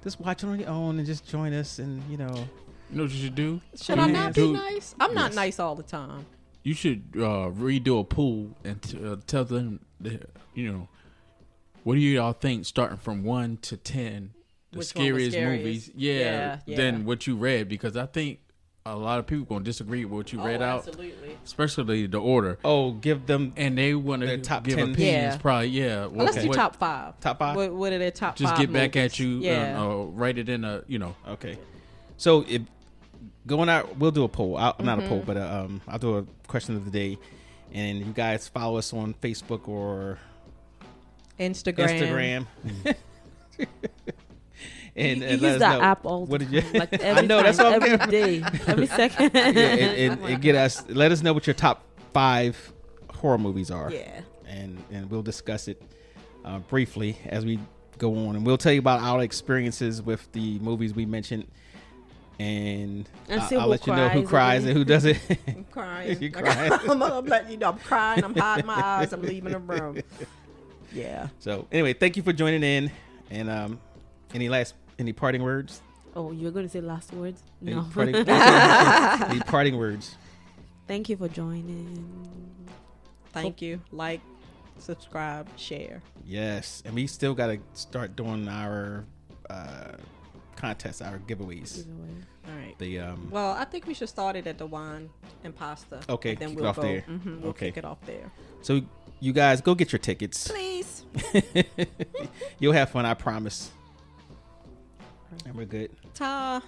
just watch it on your own and just join us, and You know what you should do? Should I not be Do- nice? I'm not Yes. nice all the time. You should redo a poll and tell them, what do y'all think starting from 1 to 10, the Which one was scariest scariest? movies? Yeah. Than what you read, because I think a lot of people gonna disagree with what you read out, Absolutely. especially the order, oh, give them and they want Their to top give 10. opinions. Yeah. Probably, yeah. Well, let's do what- top 5. top 5. What are their top Just 5 get back movies? at you. Yeah. Write it in a Okay, so if going out, we'll do a poll. Not a poll, but I'll do a question of the day, and you guys follow us on Facebook or Instagram. and You let use us that know. app all What the did you? time. Like every know, time, that's what I'm every day, every second. Yeah, and get us. Let us know what your top 5 horror movies are. Yeah. and we'll discuss it briefly as we go on, and we'll tell you about our experiences with the movies we mentioned, and see I'll who let you know who cries cries and who doesn't. I'm crying. You crying? I'm letting you know I'm crying. I'm hiding my eyes. I'm leaving the room. Yeah. So anyway, thank you for joining in, and any parting words? Oh, you were going to say last words? Any No. parting words? Thank you for joining. Thank you. Like, subscribe, share. Yes, and we still got to start doing our contests, our giveaways. Giveaway. All right. The Well, I think we should start it at the wine and pasta. Okay, And then kick it we'll off go. there. We'll Okay. kick it off there. So you guys go get your tickets. Please. You'll have fun, I promise. And we're good. Ta.